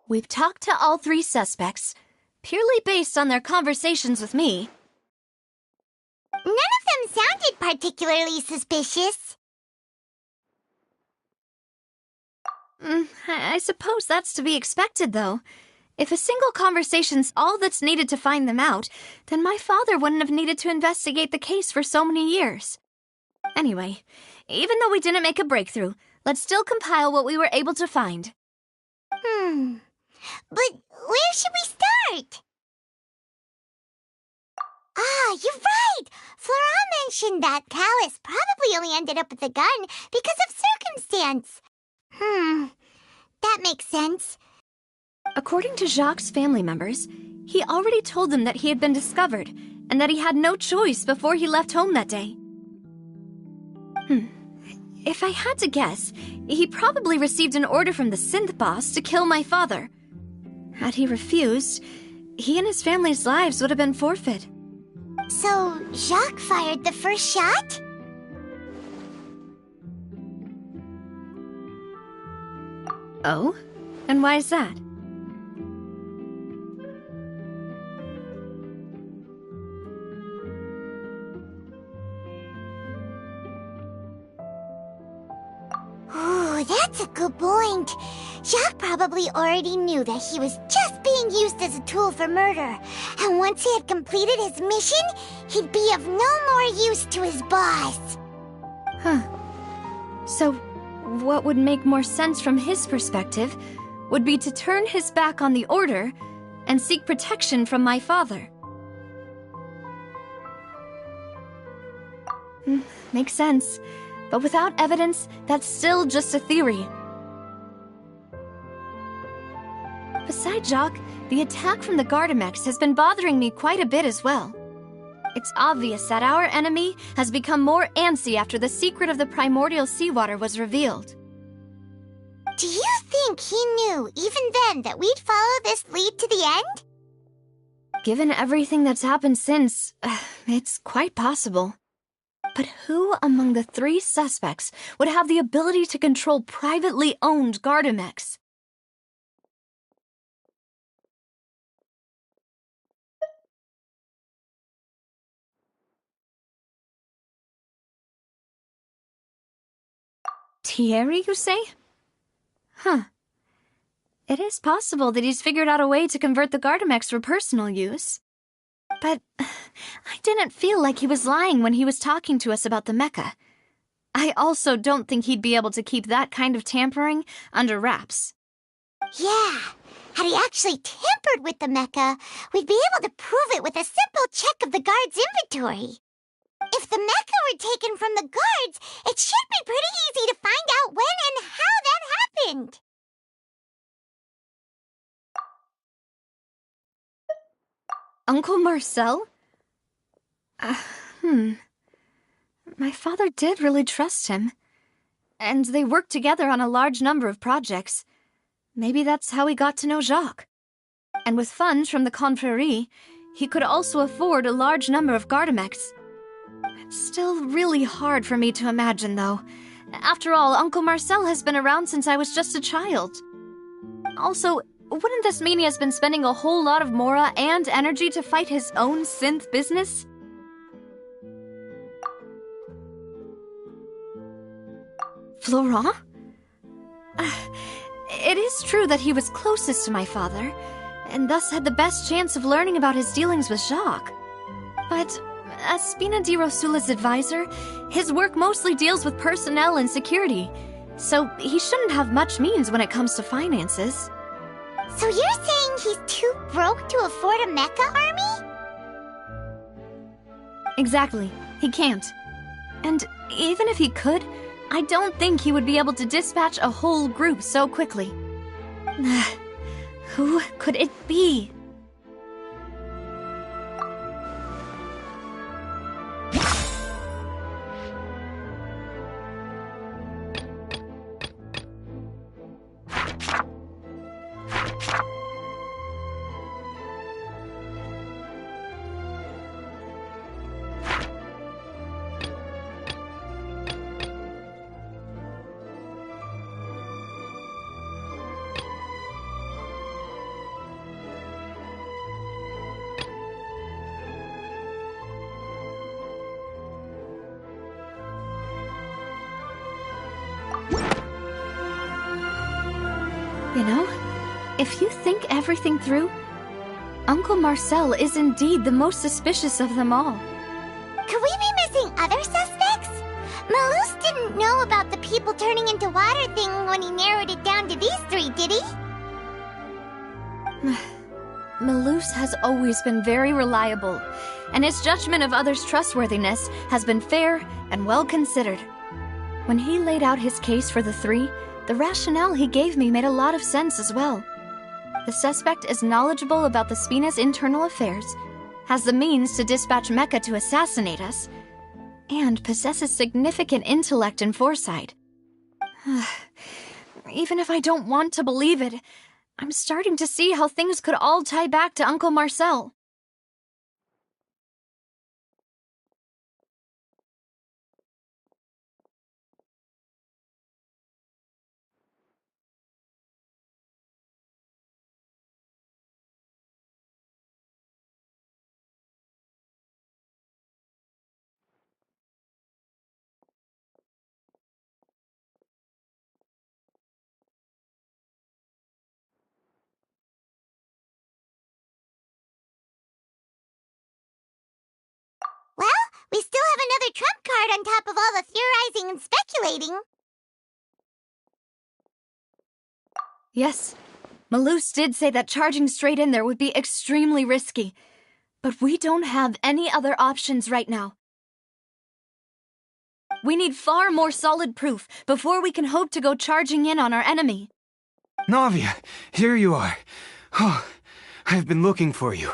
We've talked to all three suspects, purely based on their conversations with me. None of them sounded particularly suspicious. I suppose that's to be expected, though. If a single conversation's all that's needed to find them out, then my father wouldn't have needed to investigate the case for so many years. Anyway, even though we didn't make a breakthrough, let's still compile what we were able to find. But where should we start? Ah, you're right! Flora mentioned that Callus probably only ended up with the gun because of circumstance. That makes sense. According to Jacques' family members, he already told them that he had been discovered, and that he had no choice before he left home that day. If I had to guess, he probably received an order from the synth boss to kill my father. Had he refused, he and his family's lives would have been forfeit. So, Jacques fired the first shot? Oh? And why is that? Ooh, that's a good point. Jacques probably already knew that he was just being used as a tool for murder. And once he had completed his mission, he'd be of no more use to his boss. So, what would make more sense from his perspective would be to turn his back on the Order and seek protection from my father. Makes sense. But without evidence, that's still just a theory. Besides Jacques, the attack from the Gardamex has been bothering me quite a bit as well. It's obvious that our enemy has become more antsy after the secret of the primordial seawater was revealed. Do you think he knew, even then, that we'd follow this lead to the end? Given everything that's happened since, it's quite possible. But who among the three suspects would have the ability to control privately owned Gardamex? Thierry, you say? It is possible that he's figured out a way to convert the Gardamex for personal use. But I didn't feel like he was lying when he was talking to us about the mecha. I also don't think he'd be able to keep that kind of tampering under wraps. Yeah, had he actually tampered with the mecha, we'd be able to prove it with a simple check of the guard's inventory. If the mecha were taken from the guards, it should be pretty easy to find out when and how that happened. Uncle Marcel? My father did really trust him. And they worked together on a large number of projects. Maybe that's how he got to know Jacques. And with funds from the Confrérie, he could also afford a large number of Gardamex. It's still really hard for me to imagine, though. After all, Uncle Marcel has been around since I was just a child. Also, wouldn't this mean he has been spending a whole lot of mora and energy to fight his own synth business? Florent? It is true that he was closest to my father, and thus had the best chance of learning about his dealings with Jacques. But as Spina di Rosula's advisor, his work mostly deals with personnel and security, so he shouldn't have much means when it comes to finances. So you're saying he's too broke to afford a mecha army? Exactly. He can't. And even if he could, I don't think he would be able to dispatch a whole group so quickly. Who could it be? You know, if you think everything through, Uncle Marcel is indeed the most suspicious of them all. Could we be missing other suspects? Malus didn't know about the people turning into water thing when he narrowed it down to these three, did he? Malus has always been very reliable, and his judgment of others' trustworthiness has been fair and well considered. When he laid out his case for the three, the rationale he gave me made a lot of sense as well. The suspect is knowledgeable about the Spina's internal affairs, has the means to dispatch Mecha to assassinate us, and possesses significant intellect and foresight. Even if I don't want to believe it, I'm starting to see how things could all tie back to Uncle Marcel. Well, we still have another trump card on top of all the theorizing and speculating. Yes, Malus did say that charging straight in there would be extremely risky, but we don't have any other options right now. We need far more solid proof before we can hope to go charging in on our enemy. Navia, here you are. Oh, I've been looking for you.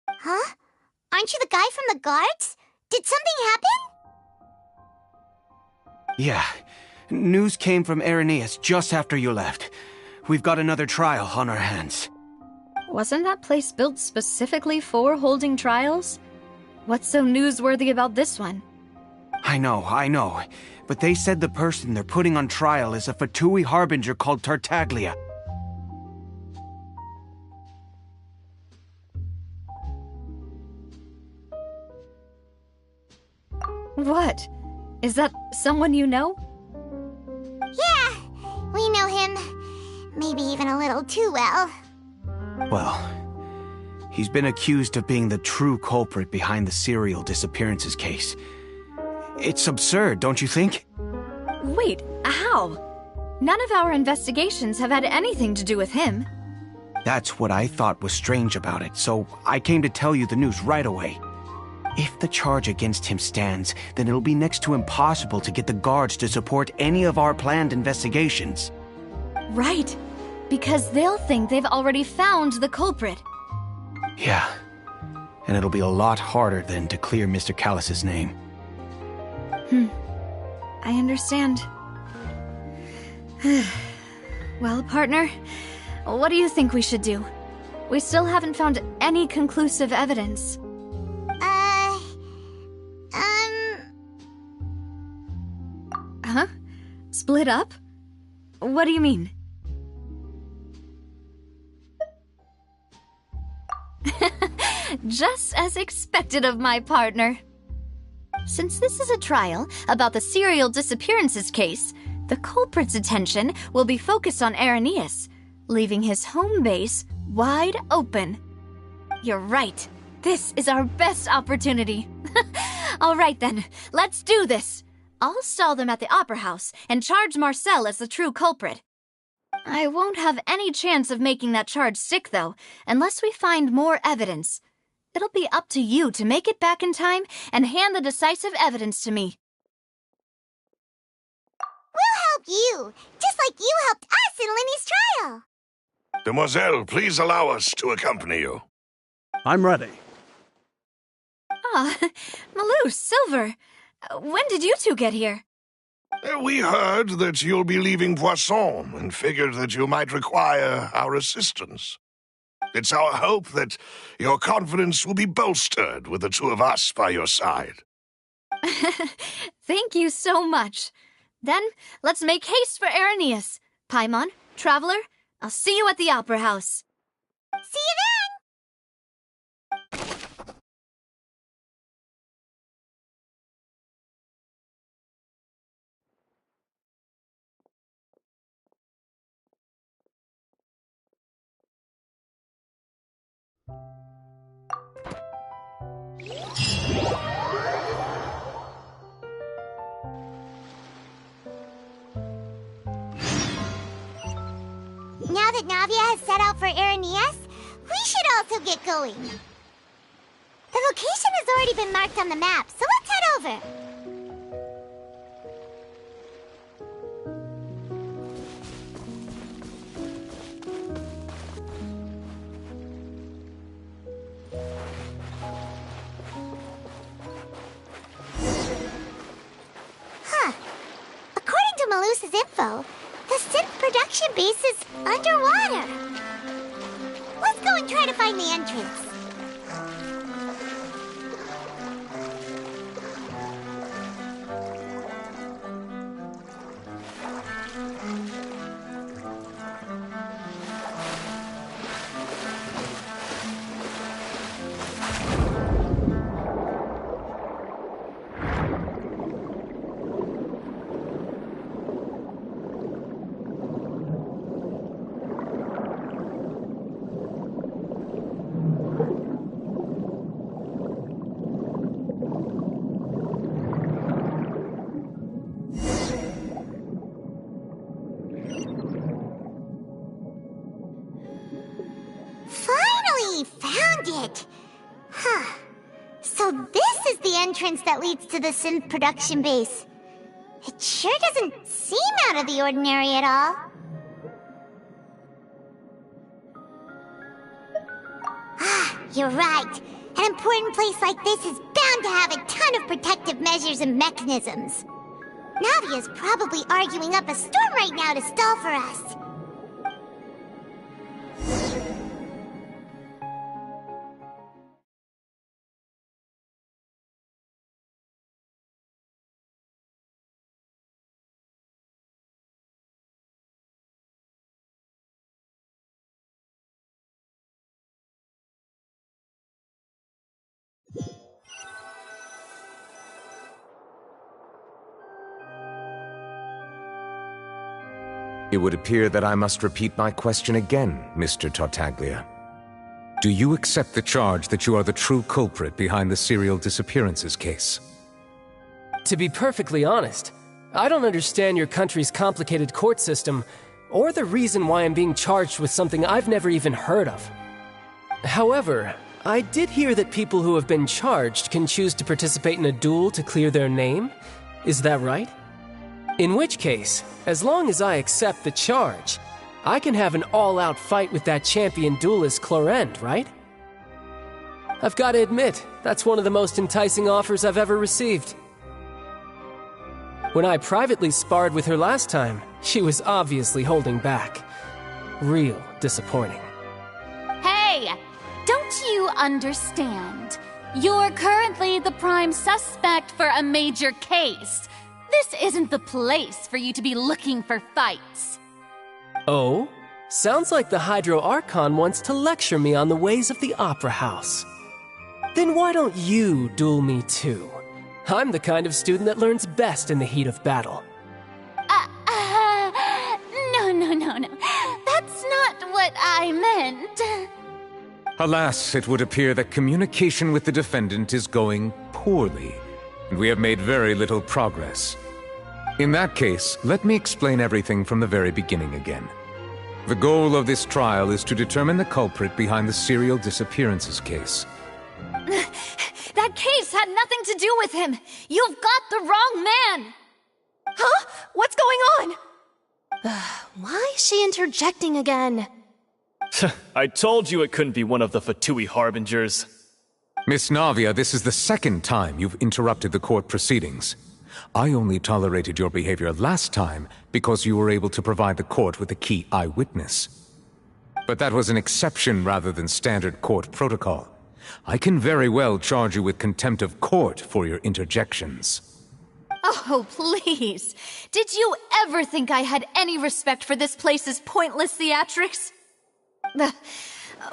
Huh? Aren't you the guy from the guards? Did something happen? Yeah. News came from Irenaeus just after you left. We've got another trial on our hands. Wasn't that place built specifically for holding trials? What's so newsworthy about this one? I know. But they said the person they're putting on trial is a Fatui harbinger called Tartaglia. What? Is that someone you know? Yeah, we know him. Maybe even a little too well. Well, he's been accused of being the true culprit behind the serial disappearances case. It's absurd, don't you think? Wait, how? None of our investigations have had anything to do with him. That's what I thought was strange about it, so I came to tell you the news right away. If the charge against him stands, then it'll be next to impossible to get the guards to support any of our planned investigations. Right, because they'll think they've already found the culprit. Yeah. And it'll be a lot harder then to clear Mr. Callus's name. I understand. Well, partner, what do you think we should do? We still haven't found any conclusive evidence. Huh? Split up? What do you mean? Just as expected of my partner. Since this is a trial about the serial disappearances case, the culprit's attention will be focused on Irenaeus, leaving his home base wide open. You're right. This is our best opportunity. All right then, let's do this. I'll stall them at the Opera House and charge Marcel as the true culprit. I won't have any chance of making that charge stick, though, unless we find more evidence. It'll be up to you to make it back in time and hand the decisive evidence to me. We'll help you, just like you helped us in Linny's trial. Demoiselle, please allow us to accompany you. I'm ready. Ah, Malou, Silver, when did you two get here? We heard that you'll be leaving Poisson and figured that you might require our assistance. It's our hope that your confidence will be bolstered with the two of us by your side. Thank you so much. Then, let's make haste for Irenaeus. Paimon, Traveler, I'll see you at the Opera House. See you then! Now that Navia has set out for Irenaeus, we should also get going. The location has already been marked on the map, so let's head over. According to Malusa's info, the synth production base is underwater. Let's go and try to find the entrance. So this is the entrance that leads to the synth production base. It sure doesn't seem out of the ordinary at all. You're right. An important place like this is bound to have a ton of protective measures and mechanisms. Navia's probably arguing up a storm right now to stall for us. It would appear that I must repeat my question again, Mr. Tartaglia. Do you accept the charge that you are the true culprit behind the serial disappearances case? To be perfectly honest, I don't understand your country's complicated court system, or the reason why I'm being charged with something I've never even heard of. However, I did hear that people who have been charged can choose to participate in a duel to clear their name. Is that right? In which case, as long as I accept the charge, I can have an all-out fight with that champion duelist Clorend, right? I've got to admit, that's one of the most enticing offers I've ever received. When I privately sparred with her last time, she was obviously holding back. Real disappointing. Hey! Don't you understand? You're currently the prime suspect for a major case. This isn't the place for you to be looking for fights. Oh? Sounds like the Hydro Archon wants to lecture me on the ways of the Opera House. Then why don't you duel me too? I'm the kind of student that learns best in the heat of battle. No. That's not what I meant. Alas, it would appear that communication with the defendant is going poorly, and we have made very little progress. In that case, let me explain everything from the very beginning again. The goal of this trial is to determine the culprit behind the serial disappearances case. That case had nothing to do with him! You've got the wrong man! Huh? What's going on? Why is she interjecting again? I told you it couldn't be one of the Fatui Harbingers. Miss Navia, this is the second time you've interrupted the court proceedings. I only tolerated your behavior last time because you were able to provide the court with a key eyewitness. But that was an exception rather than standard court protocol. I can very well charge you with contempt of court for your interjections. Oh, please. Did you ever think I had any respect for this place's pointless theatrics?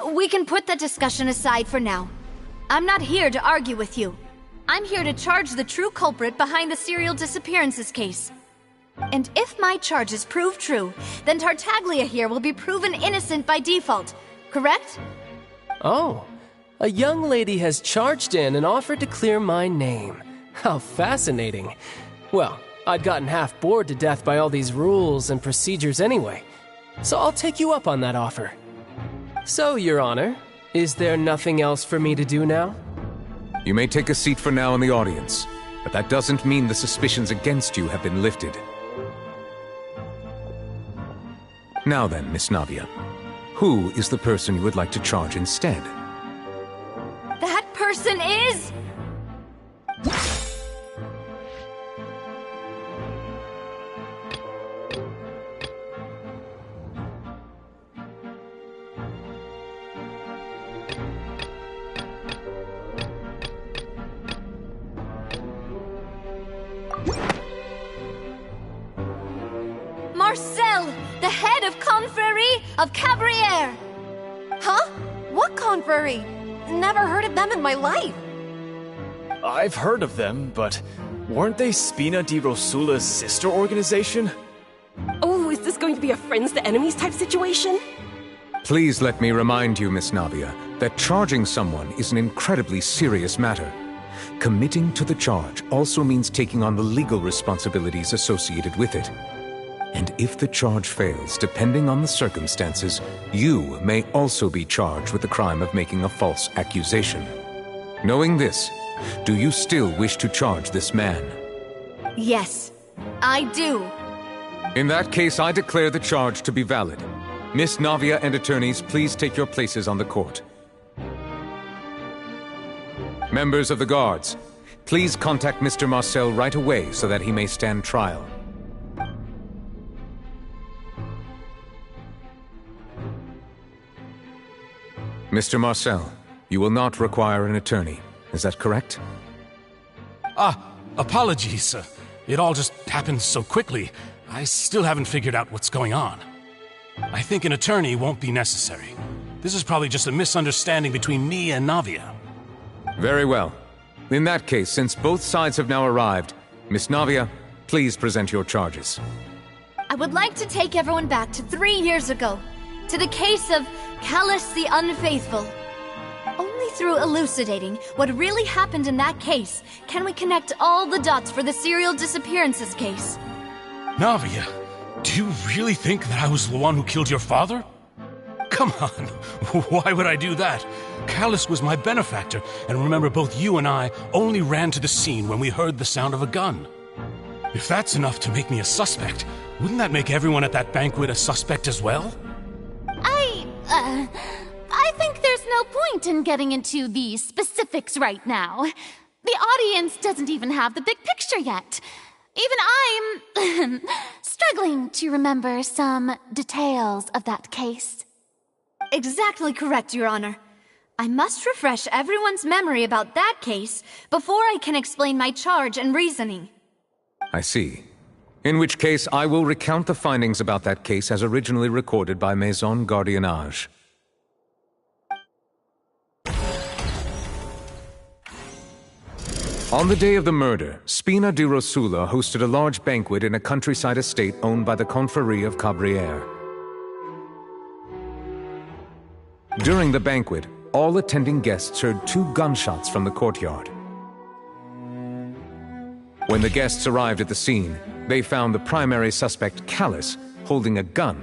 We can put that discussion aside for now. I'm not here to argue with you. I'm here to charge the true culprit behind the serial disappearances case. And if my charges prove true, then Tartaglia here will be proven innocent by default, correct? Oh, a young lady has charged in and offered to clear my name. How fascinating. Well, I'd gotten half bored to death by all these rules and procedures anyway, so I'll take you up on that offer. So, Your Honor, is there nothing else for me to do now? You may take a seat for now in the audience, but that doesn't mean the suspicions against you have been lifted. Now then, Miss Navia, who is the person you would like to charge instead? That person is... Marcel, the head of Confrérie of Cabrières! Huh? What confrérie? Never heard of them in my life. I've heard of them, but weren't they Spina di Rosula's sister organization? Oh, is this going to be a friends to enemies type situation? Please let me remind you, Miss Navia, that charging someone is an incredibly serious matter. Committing to the charge also means taking on the legal responsibilities associated with it. And if the charge fails, depending on the circumstances, you may also be charged with the crime of making a false accusation. Knowing this, do you still wish to charge this man? Yes, I do. In that case, I declare the charge to be valid. Miss Navia and attorneys, please take your places on the court. Members of the guards, please contact Mr. Marcel right away so that he may stand trial. Mr. Marcel, you will not require an attorney. Is that correct? Apologies. It all just happened so quickly. I still haven't figured out what's going on. I think an attorney won't be necessary. This is probably just a misunderstanding between me and Navia. Very well. In that case, since both sides have now arrived, Miss Navia, please present your charges. I would like to take everyone back to 3 years ago, to the case of Callus the Unfaithful. Only through elucidating what really happened in that case can we connect all the dots for the serial disappearances case. Navia, do you really think that I was the one who killed your father? Come on, why would I do that? Callus was my benefactor, and remember both you and I only ran to the scene when we heard the sound of a gun. If that's enough to make me a suspect, wouldn't that make everyone at that banquet a suspect as well? I think there's no point in getting into the specifics right now. The audience doesn't even have the big picture yet. Even I'm struggling to remember some details of that case. Exactly correct, Your Honor. I must refresh everyone's memory about that case before I can explain my charge and reasoning. I see. In which case, I will recount the findings about that case as originally recorded by Maison Gardiennage. On the day of the murder, Spina di Rosula hosted a large banquet in a countryside estate owned by the Confrérie of Cabrières. During the banquet, all attending guests heard 2 gunshots from the courtyard. When the guests arrived at the scene, they found the primary suspect, Callus, holding a gun,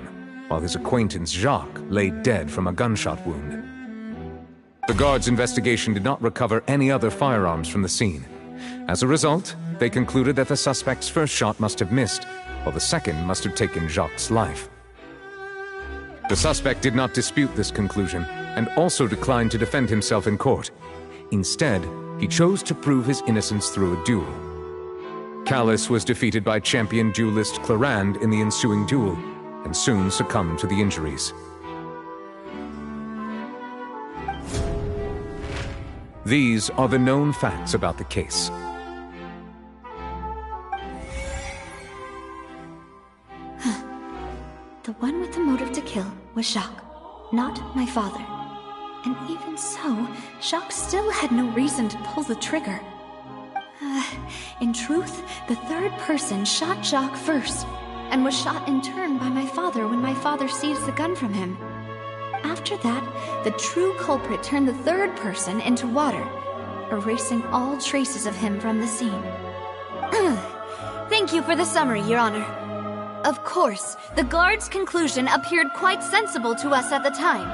while his acquaintance, Jacques, lay dead from a gunshot wound. The guards' investigation did not recover any other firearms from the scene. As a result, they concluded that the suspect's first shot must have missed, while the second must have taken Jacques' life. The suspect did not dispute this conclusion, and also declined to defend himself in court. Instead, he chose to prove his innocence through a duel. Callus was defeated by champion duelist Clarand in the ensuing duel, and soon succumbed to the injuries. These are the known facts about the case. The one with the motive to kill was Jacques, not my father. And even so, Jacques still had no reason to pull the trigger. In truth, the third person shot Jacques first, and was shot in turn by my father when my father seized the gun from him. After that, the true culprit turned the third person into water, erasing all traces of him from the scene. Thank you for the summary, Your Honor. Of course, the guard's conclusion appeared quite sensible to us at the time.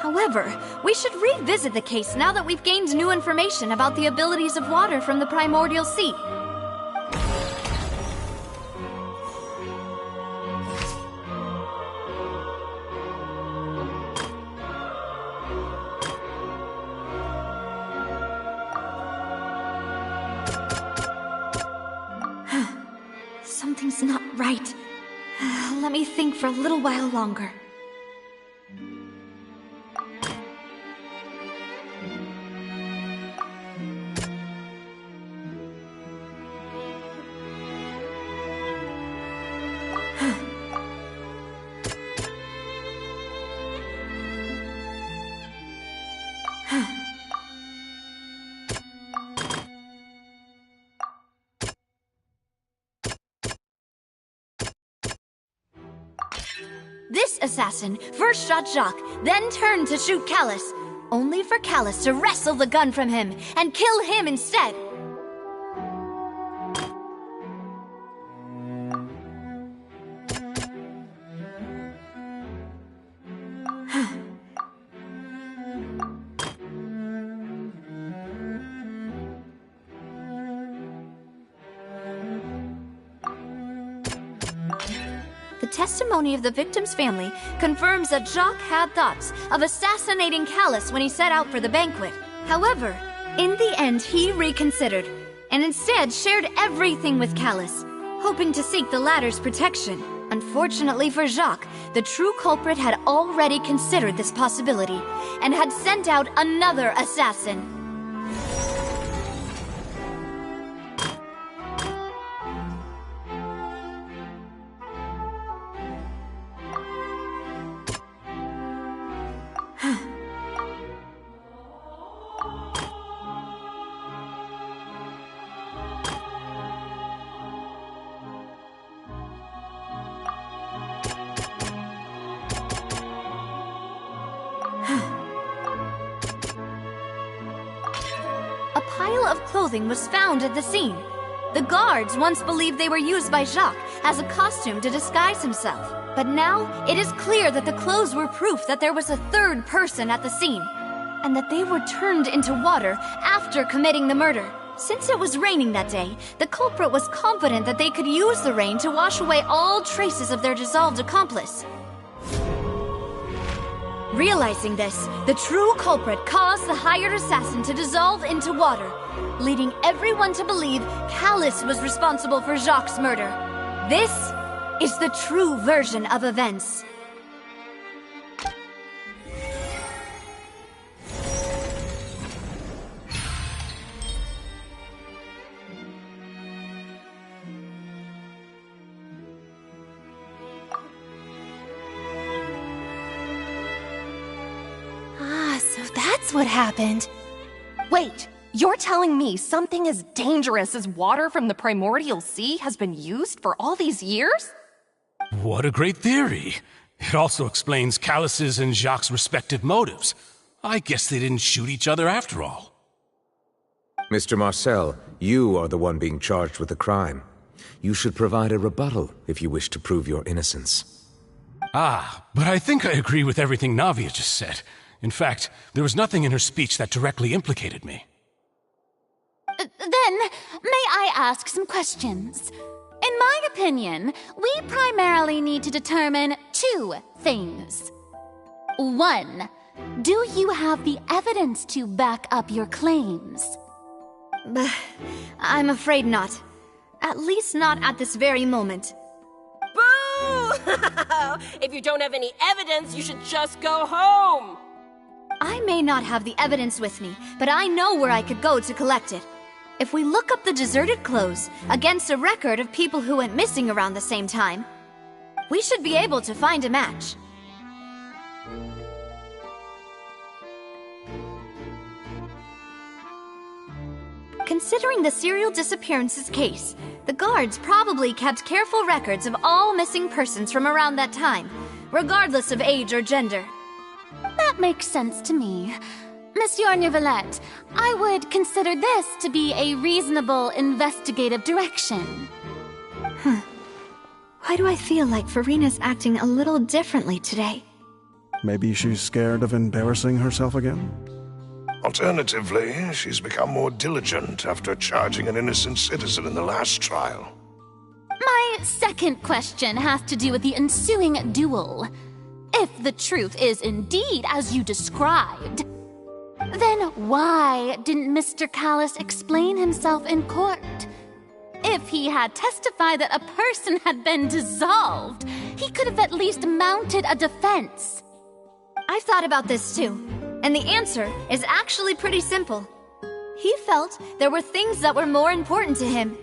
However, we should revisit the case now that we've gained new information about the abilities of water from the primordial sea. Something's not right. Let me think for a little while longer. This assassin first shot Jacques, then turned to shoot Callus, only for Callus to wrestle the gun from him and kill him instead. The testimony of the victim's family confirms that Jacques had thoughts of assassinating Callus when he set out for the banquet. However, in the end he reconsidered, and instead shared everything with Callus, hoping to seek the latter's protection. Unfortunately for Jacques, the true culprit had already considered this possibility, and had sent out another assassin. A pile of clothing was found at the scene. The guards once believed they were used by Jacques as a costume to disguise himself. But now, it is clear that the clothes were proof that there was a third person at the scene, and that they were turned into water after committing the murder. Since it was raining that day, the culprit was confident that they could use the rain to wash away all traces of their dissolved accomplice. Realizing this, the true culprit caused the hired assassin to dissolve into water, leading everyone to believe Callus was responsible for Jacques' murder. This is the true version of events. So that's what happened. Wait, you're telling me something as dangerous as water from the primordial sea has been used for all these years? What a great theory. It also explains Callus's and Jacques' respective motives. I guess they didn't shoot each other after all. Mr. Marcel, you are the one being charged with the crime. You should provide a rebuttal if you wish to prove your innocence. Ah, but I think I agree with everything Navia just said. In fact, there was nothing in her speech that directly implicated me. Then, may I ask some questions? In my opinion, we primarily need to determine two things. One, do you have the evidence to back up your claims? I'm afraid not. At least not at this very moment. Boo! If you don't have any evidence, you should just go home! I may not have the evidence with me, but I know where I could go to collect it. If we look up the deserted clothes against a record of people who went missing around the same time, we should be able to find a match. Considering the serial disappearances case, the guards probably kept careful records of all missing persons from around that time, regardless of age or gender. That makes sense to me. Monsieur Neuvillette, I would consider this to be a reasonable investigative direction. Why do I feel like Farina's acting a little differently today? Maybe she's scared of embarrassing herself again? Alternatively, she's become more diligent after charging an innocent citizen in the last trial. My second question has to do with the ensuing duel. If the truth is indeed as you described, then why didn't Mr. Callus explain himself in court? If he had testified that a person had been dissolved, he could have at least mounted a defense. I've thought about this too, and the answer is actually pretty simple. He felt there were things that were more important to him.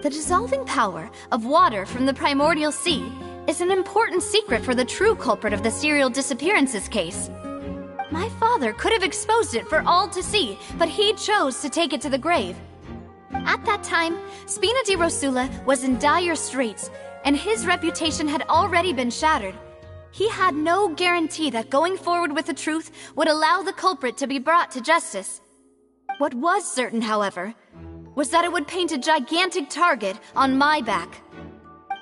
The dissolving power of water from the primordial sea is an important secret for the true culprit of the serial disappearances case. My father could have exposed it for all to see, but he chose to take it to the grave. At that time, Spina di Rosula was in dire straits, and his reputation had already been shattered. He had no guarantee that going forward with the truth would allow the culprit to be brought to justice. What was certain, however, was that it would paint a gigantic target on my back.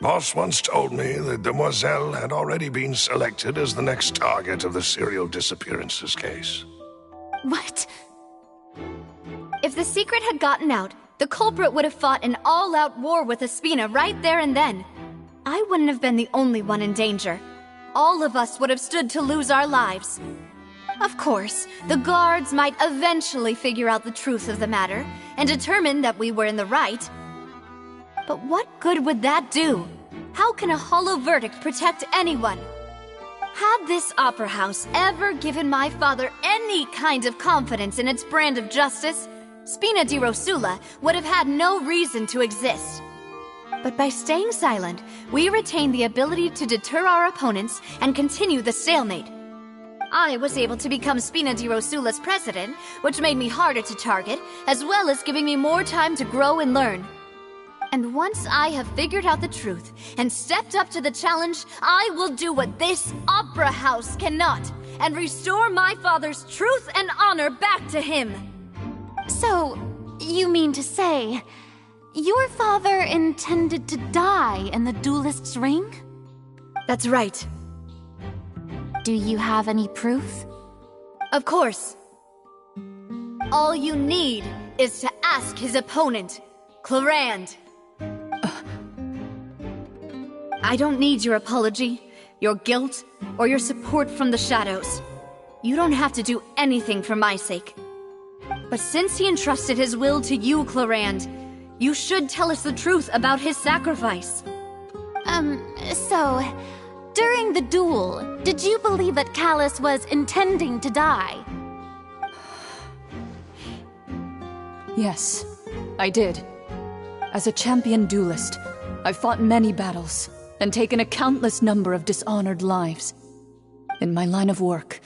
Boss once told me that Demoiselle had already been selected as the next target of the serial disappearances case. What? If the secret had gotten out, the culprit would have fought an all-out war with Espina right there and then. I wouldn't have been the only one in danger. All of us would have stood to lose our lives. Of course, the guards might eventually figure out the truth of the matter and determine that we were in the right. But what good would that do? How can a hollow verdict protect anyone? Had this opera house ever given my father any kind of confidence in its brand of justice, Spina di Rosula would have had no reason to exist. But by staying silent, we retained the ability to deter our opponents and continue the stalemate. I was able to become Spina di Rosula's president, which made me harder to target, as well as giving me more time to grow and learn. And once I have figured out the truth and stepped up to the challenge, I will do what this opera house cannot and restore my father's truth and honor back to him. So, you mean to say, your father intended to die in the duelist's ring? That's right. Do you have any proof? Of course. All you need is to ask his opponent, Clarand. I don't need your apology. your guilt, or your support from the shadows. You don't have to do anything for my sake. But since he entrusted his will to you, Clorand, you should tell us the truth about his sacrifice. So, during the duel, did you believe that Callus was intending to die? Yes, I did. As a champion duelist, I've fought many battles and taken a countless number of dishonored lives. In my line of work,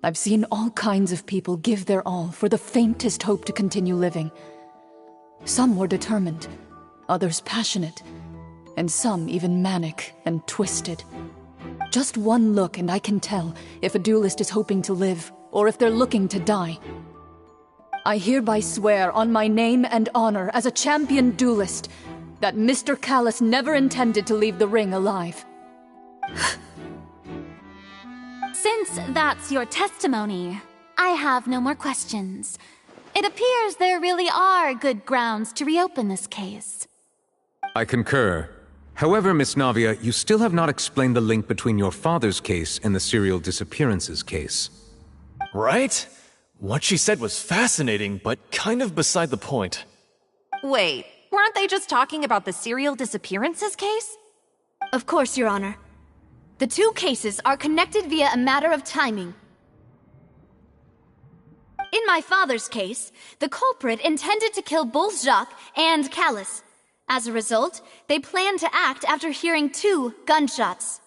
I've seen all kinds of people give their all for the faintest hope to continue living. Some were determined, others passionate, and some even manic and twisted. Just one look and I can tell if a duelist is hoping to live or if they're looking to die. I hereby swear on my name and honor as a champion duelist that Mr. Callus never intended to leave the ring alive. Since that's your testimony, I have no more questions. It appears there really are good grounds to reopen this case. I concur. However, Miss Navia, you still have not explained the link between your father's case and the serial disappearances case. Right? What she said was fascinating, but kind of beside the point. Wait, weren't they just talking about the serial disappearances case? Of course, Your Honor. The two cases are connected via a matter of timing. In my father's case, the culprit intended to kill both Jacques and Callus. As a result, they planned to act after hearing 2 gunshots.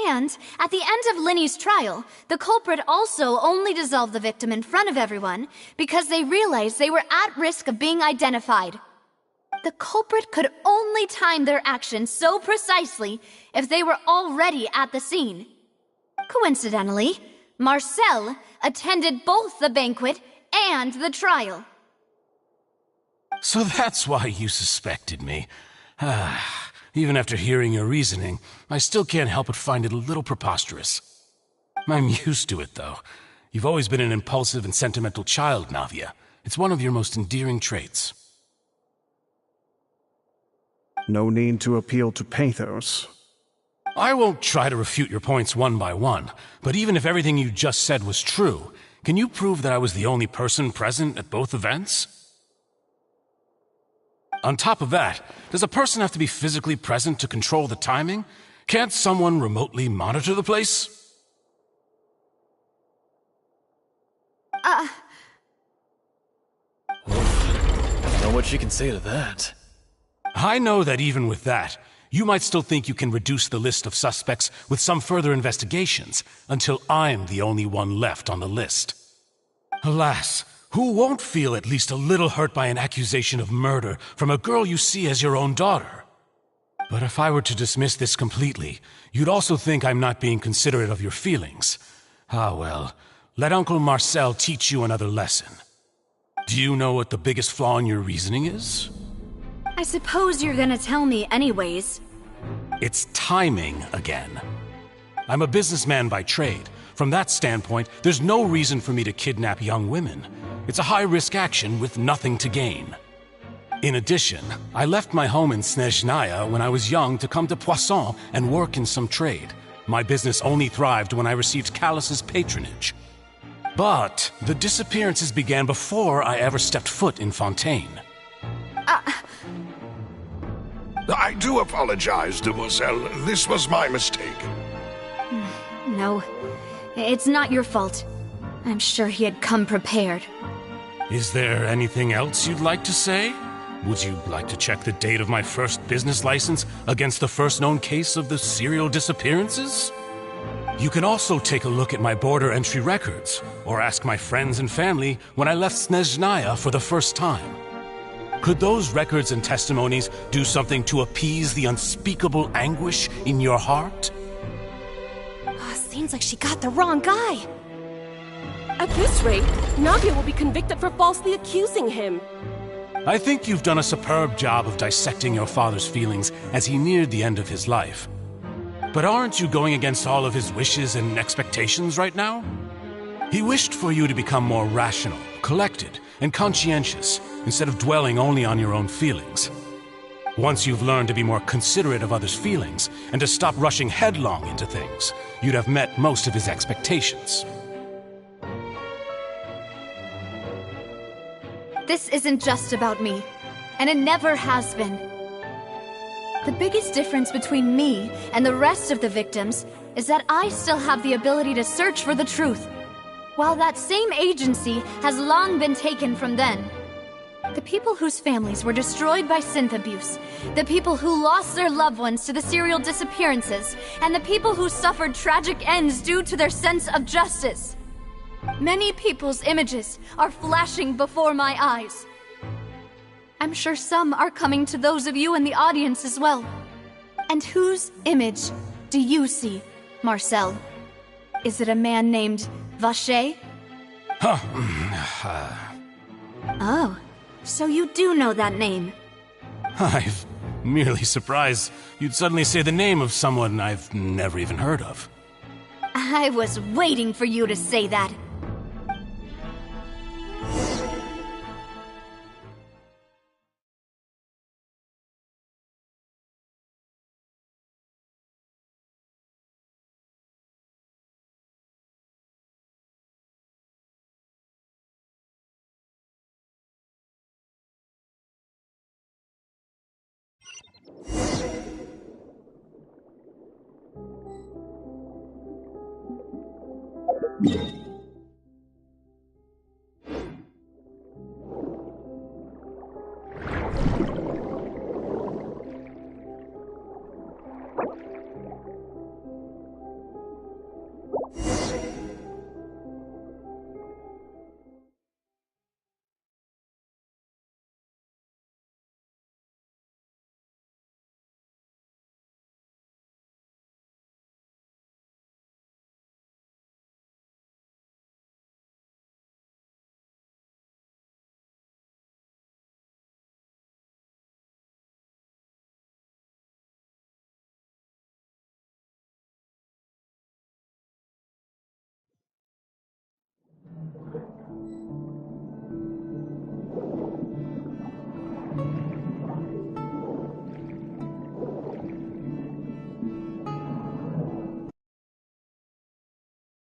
And, at the end of Linny's trial, the culprit also only dissolved the victim in front of everyone because they realized they were at risk of being identified. The culprit could only time their actions so precisely if they were already at the scene. Coincidentally, Marcel attended both the banquet and the trial. So that's why you suspected me. Even after hearing your reasoning, I still can't help but find it a little preposterous. I'm used to it, though. You've always been an impulsive and sentimental child, Navia. It's one of your most endearing traits. No need to appeal to pathos. I won't try to refute your points one by one, but even if everything you just said was true, can you prove that I was the only person present at both events? On top of that, does a person have to be physically present to control the timing? Can't someone remotely monitor the place? I don't know what she can say to that. I know that even with that, you might still think you can reduce the list of suspects with some further investigations until I'm the only one left on the list. Alas, who won't feel at least a little hurt by an accusation of murder from a girl you see as your own daughter? But if I were to dismiss this completely, you'd also think I'm not being considerate of your feelings. Ah well, let Uncle Marcel teach you another lesson. Do you know what the biggest flaw in your reasoning is? I suppose you're gonna tell me anyways. It's timing again. I'm a businessman by trade. From that standpoint, there's no reason for me to kidnap young women. It's a high-risk action with nothing to gain. In addition, I left my home in Snezhnaya when I was young to come to Poisson and work in some trade. My business only thrived when I received Callus's patronage. But the disappearances began before I ever stepped foot in Fontaine. I do apologize, demoiselle. This was my mistake. No, it's not your fault. I'm sure he had come prepared. Is there anything else you'd like to say? Would you like to check the date of my first business license against the first known case of the serial disappearances? You can also take a look at my border entry records, or ask my friends and family when I left Snezhnaya for the first time. Could those records and testimonies do something to appease the unspeakable anguish in your heart? Seems like she got the wrong guy. At this rate, Navia will be convicted for falsely accusing him. I think you've done a superb job of dissecting your father's feelings as he neared the end of his life. But aren't you going against all of his wishes and expectations right now? He wished for you to become more rational, collected, and conscientious, instead of dwelling only on your own feelings. Once you've learned to be more considerate of others' feelings and to stop rushing headlong into things, you'd have met most of his expectations. This isn't just about me, and it never has been. The biggest difference between me and the rest of the victims is that I still have the ability to search for the truth, while that same agency has long been taken from them. The people whose families were destroyed by synth abuse, the people who lost their loved ones to the serial disappearances, and the people who suffered tragic ends due to their sense of justice. Many people's images are flashing before my eyes. I'm sure some are coming to those of you in the audience as well. And whose image do you see, Marcel? Is it a man named Vacher? Oh, so you do know that name. I'm merely surprised you'd suddenly say the name of someone I've never even heard of. I was waiting for you to say that.